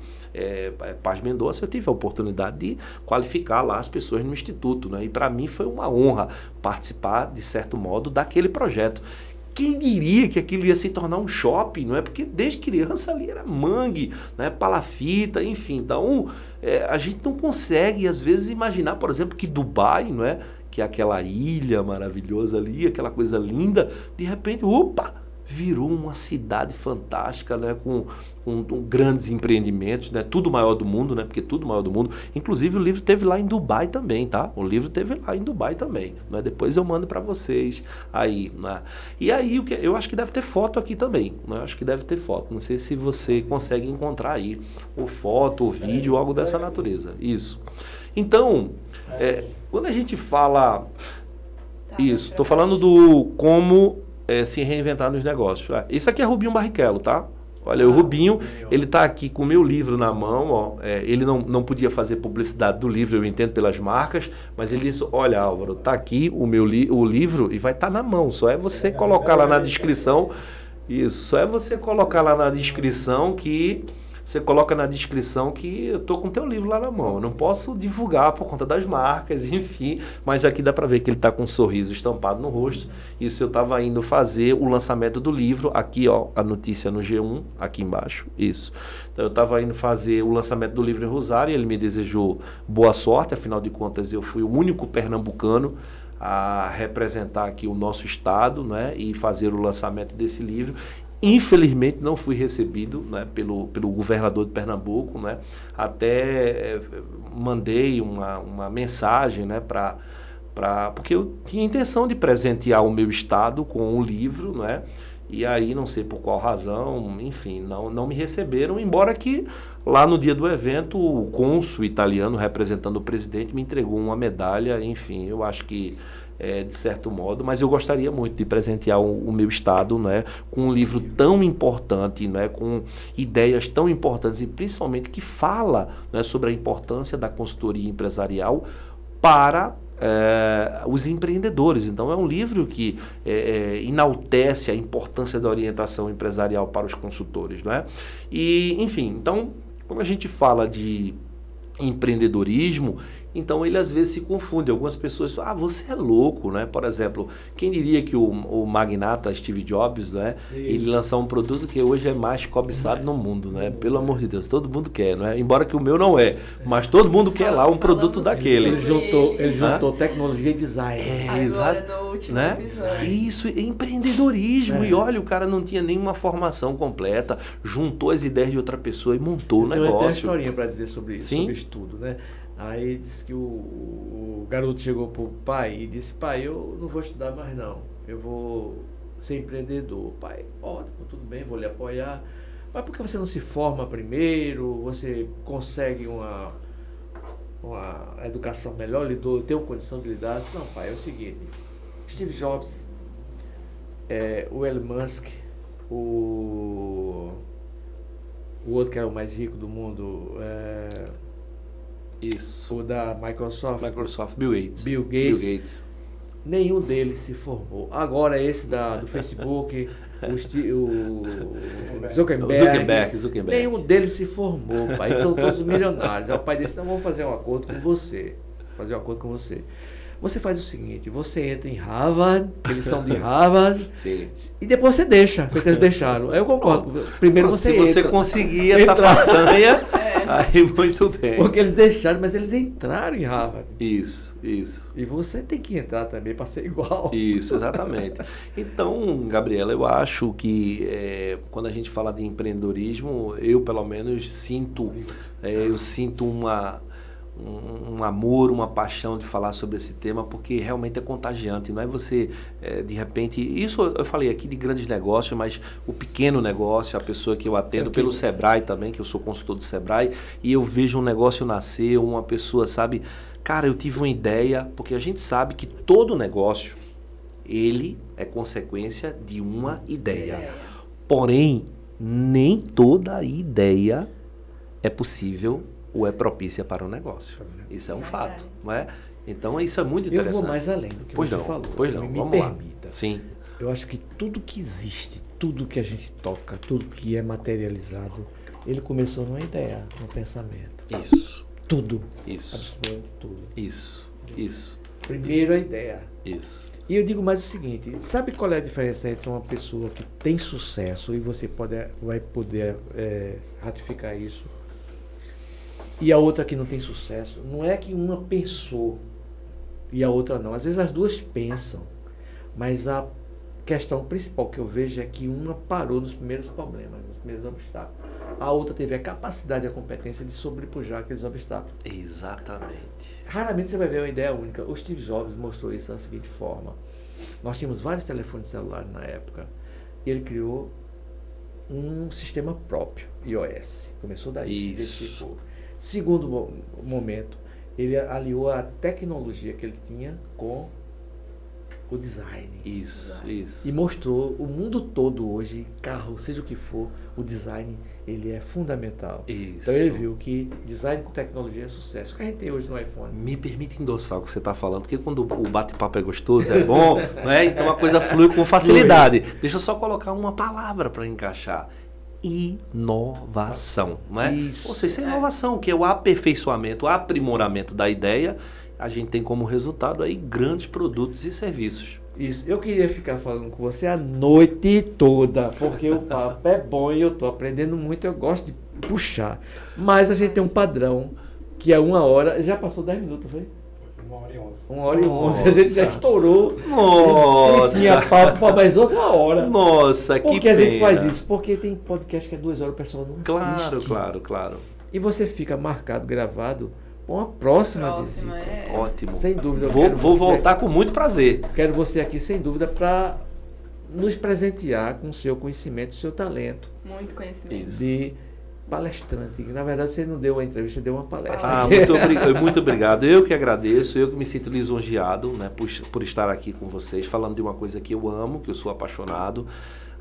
Paz Mendonça, eu tive a oportunidade de qualificar lá as pessoas no Instituto, né? E para mim foi uma honra participar, de certo modo, daquele projeto. Quem diria que aquilo ia se tornar um shopping, não é? Porque desde criança ali era mangue, né? Palafita, enfim. Então, a gente não consegue, às vezes, imaginar, por exemplo, que Dubai, não é? Que é aquela ilha maravilhosa ali, aquela coisa linda, de repente, opa! Virou uma cidade fantástica, né? Com grandes empreendimentos, né? Tudo maior do mundo, né? Porque tudo maior do mundo. Inclusive o livro teve lá em Dubai também, tá? O livro teve lá em Dubai também, né? Depois eu mando para vocês aí, né? E aí eu acho que deve ter foto aqui também, né? Eu acho que deve ter foto. Não sei se você consegue encontrar aí ou foto, ou vídeo, algo dessa natureza. Isso. Então, quando a gente fala isso, estou falando do como se reinventar nos negócios. Isso aqui é Rubinho Barrichello, tá? Olha, o Rubinho, ele está aqui com o meu livro na mão, ó. Ele não podia fazer publicidade do livro, eu entendo, pelas marcas, mas ele disse, olha, Álvaro, tá aqui o livro e vai estar na mão, só é você colocar lá na descrição, isso, só é você colocar lá na descrição que... Você coloca na descrição que eu estou com o teu livro lá na mão. Eu não posso divulgar por conta das marcas, enfim. Mas aqui dá para ver que ele está com um sorriso estampado no rosto. Isso eu estava indo fazer o lançamento do livro. Aqui, ó, a notícia no G1, aqui embaixo. Isso. Então eu estava indo fazer o lançamento do livro em Rosário. Ele me desejou boa sorte. Afinal de contas, eu fui o único pernambucano a representar aqui o nosso estado, né, e fazer o lançamento desse livro. Infelizmente não fui recebido, né, pelo governador de Pernambuco, né, até mandei uma mensagem, né, porque eu tinha intenção de presentear o meu estado com o livro, né, e aí não sei por qual razão, enfim, não me receberam, embora que lá no dia do evento o cônsul italiano representando o presidente me entregou uma medalha, enfim, eu acho que de certo modo, mas eu gostaria muito de presentear o meu estado, né, com um livro tão importante, né, com ideias tão importantes e principalmente que fala, né, sobre a importância da consultoria empresarial para os empreendedores. Então é um livro que enaltece a importância da orientação empresarial para os consultores, né? E, enfim, então, quando a gente fala de empreendedorismo, então ele às vezes se confunde. Algumas pessoas falam, você é louco, né? Por exemplo, quem diria que o magnata Steve Jobs, né? Ele lançou um produto que hoje é mais cobiçado no mundo, né? Pelo amor de Deus, todo mundo quer, não é? Embora que o meu não é, mas todo mundo quer lá um produto daquele. Ele juntou tecnologia e design. Exato. No último né? episódio. Isso, empreendedorismo. E olha, o cara não tinha nenhuma formação completa, juntou as ideias de outra pessoa e montou o negócio. Eu tenho até historinha para dizer sobre isso, Sim? sobre isso tudo, né? Aí disse que o garoto chegou pro pai e disse, pai, eu não vou estudar mais não, eu vou ser empreendedor. Pai, ótimo, tudo bem, vou lhe apoiar. Mas por que você não se forma primeiro, você consegue uma educação melhor, tem uma condição de lidar? Disse, não, pai, é o seguinte, Steve Jobs, o Elon Musk, o outro que é o mais rico do mundo, Isso. o da Microsoft, Bill Gates. Nenhum deles se formou. Agora esse do Facebook, o Zuckerberg, nenhum deles se formou, pai. Eles são todos milionários. Aí o pai disse, não, vamos fazer um acordo com você. Você faz o seguinte, você entra em Harvard, eles são de Harvard, Sim. e depois você deixa, porque eles deixaram. Aí eu concordo. Primeiro você Se você entra. conseguir essa façanha, Aí, muito bem. Porque eles deixaram, mas eles entraram em Harvard. Isso. E você tem que entrar também para ser igual. Isso, exatamente. Então, Gabriela, eu acho que quando a gente fala de empreendedorismo, eu pelo menos sinto um amor, uma paixão de falar sobre esse tema, porque realmente é contagiante. Não é você, de repente... Isso eu falei aqui de grandes negócios, mas o pequeno negócio, a pessoa que eu atendo pelo Sebrae também, que eu sou consultor do Sebrae, e eu vejo um negócio nascer, uma pessoa, sabe... Cara, eu tive uma ideia, porque a gente sabe que todo negócio, ele é consequência de uma ideia. Porém, nem toda ideia é possível ou é propícia para o negócio. Isso é um fato, não é? Então, isso é muito interessante. Eu vou mais além do que você falou. Pois não, me vamos permita. lá. Sim. Eu acho que tudo que existe, tudo que a gente toca, tudo que é materializado, ele começou numa ideia, num pensamento. Isso. Tudo. Isso. Absolutamente tudo. Isso. Primeiro a ideia. Isso. E eu digo mais o seguinte, sabe qual é a diferença entre uma pessoa que tem sucesso, e você vai poder ratificar isso, e a outra que não tem sucesso? Não é que uma pensou e a outra não. Às vezes as duas pensam, mas a questão principal que eu vejo é que uma parou nos primeiros problemas, nos primeiros obstáculos. A outra teve a capacidade e a competência de sobrepujar aqueles obstáculos. Exatamente. Raramente você vai ver uma ideia única. O Steve Jobs mostrou isso da seguinte forma. Nós tínhamos vários telefones celulares na época. E ele criou um sistema próprio, iOS. Começou daí, se identificou. Segundo momento, ele aliou a tecnologia que ele tinha com o design. Isso. E mostrou o mundo todo hoje, carro, seja o que for, o design, ele é fundamental. Isso. Então ele viu que design com tecnologia é sucesso. O que a gente tem hoje no iPhone? Me permite endossar o que você está falando, porque quando o bate-papo é gostoso, é bom, né? Então a coisa flui com facilidade. Deixa eu só colocar uma palavra para encaixar. Inovação, né? Isso. Ou seja, inovação, que é o aperfeiçoamento, o aprimoramento da ideia, a gente tem como resultado aí grandes produtos e serviços. Isso. Eu queria ficar falando com você a noite toda, porque o papo é bom e eu estou aprendendo muito, eu gosto de puxar. Mas a gente tem um padrão, que é 1 hora, já passou 10 minutos, foi? 1h11. 1h11, a gente já estourou. Nossa! Tinha papo para mais outra hora. Nossa, que Por que a gente pena. faz isso? Porque tem podcast que é 2 horas, o pessoal não assiste. Claro. E você fica marcado, gravado, para uma próxima visita. Ótimo. Sem dúvida. Vou voltar com muito prazer. Quero você aqui, sem dúvida, para nos presentear com o seu conhecimento, o seu talento. Muito conhecimento. De palestrante. Na verdade, você não deu uma entrevista, você deu uma palestra. Muito obrigado. Eu que agradeço, eu que me sinto lisonjeado, né, por estar aqui com vocês, falando de uma coisa que eu amo, que eu sou apaixonado,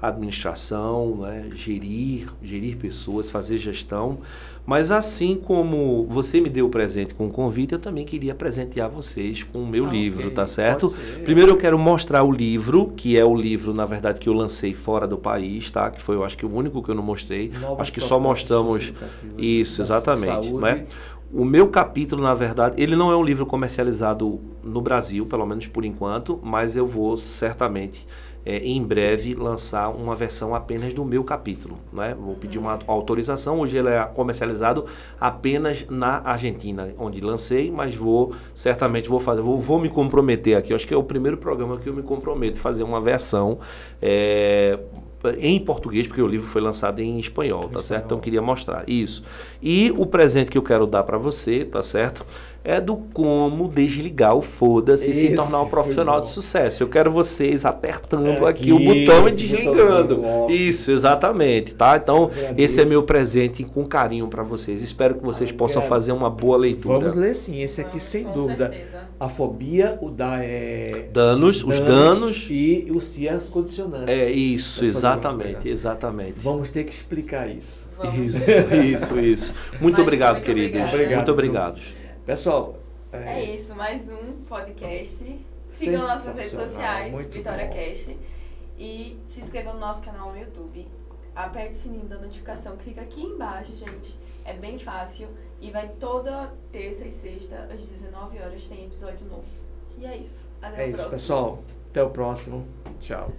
administração, né, gerir pessoas, fazer gestão. Mas assim como você me deu o presente com o convite, eu também queria presentear vocês com o meu livro, tá certo? Primeiro eu quero mostrar o livro, que é o livro, na verdade, que eu lancei fora do país, tá? Que foi, eu acho que o único que eu não mostrei. Acho que só mostramos isso, exatamente, né? O meu capítulo, na verdade, ele não é um livro comercializado no Brasil, pelo menos por enquanto, mas eu vou certamente em breve lançar uma versão apenas do meu capítulo, né? Vou pedir uma autorização. Hoje ele é comercializado apenas na Argentina, onde lancei, mas certamente vou me comprometer aqui. Eu acho que é o primeiro programa que eu me comprometo a fazer uma versão em português, porque o livro foi lançado em espanhol, tá certo? Então eu queria mostrar isso. E o presente que eu quero dar para você, tá certo? É do como desligar o foda-se e se tornar um profissional de sucesso. Eu quero vocês apertando aqui o botão e desligando. Isso, exatamente, tá? Então, esse é meu presente com carinho para vocês. Espero que vocês possam fazer uma boa leitura. Vamos ler sim, esse aqui sem dúvida. Certeza. A fobia, o da os danos e o si as condicionantes. Isso, exatamente. Vamos ter que explicar isso. Isso. Muito obrigado, queridos. Muito obrigado. Pessoal, é isso, mais um podcast. Sigam nossas redes sociais, VitóriaCast, e se inscrevam no nosso canal no YouTube. Aperte o sininho da notificação que fica aqui embaixo, gente. É bem fácil e vai toda terça e sexta às 19 horas tem episódio novo. E é isso. Até o próximo. Pessoal. Até o próximo. Tchau.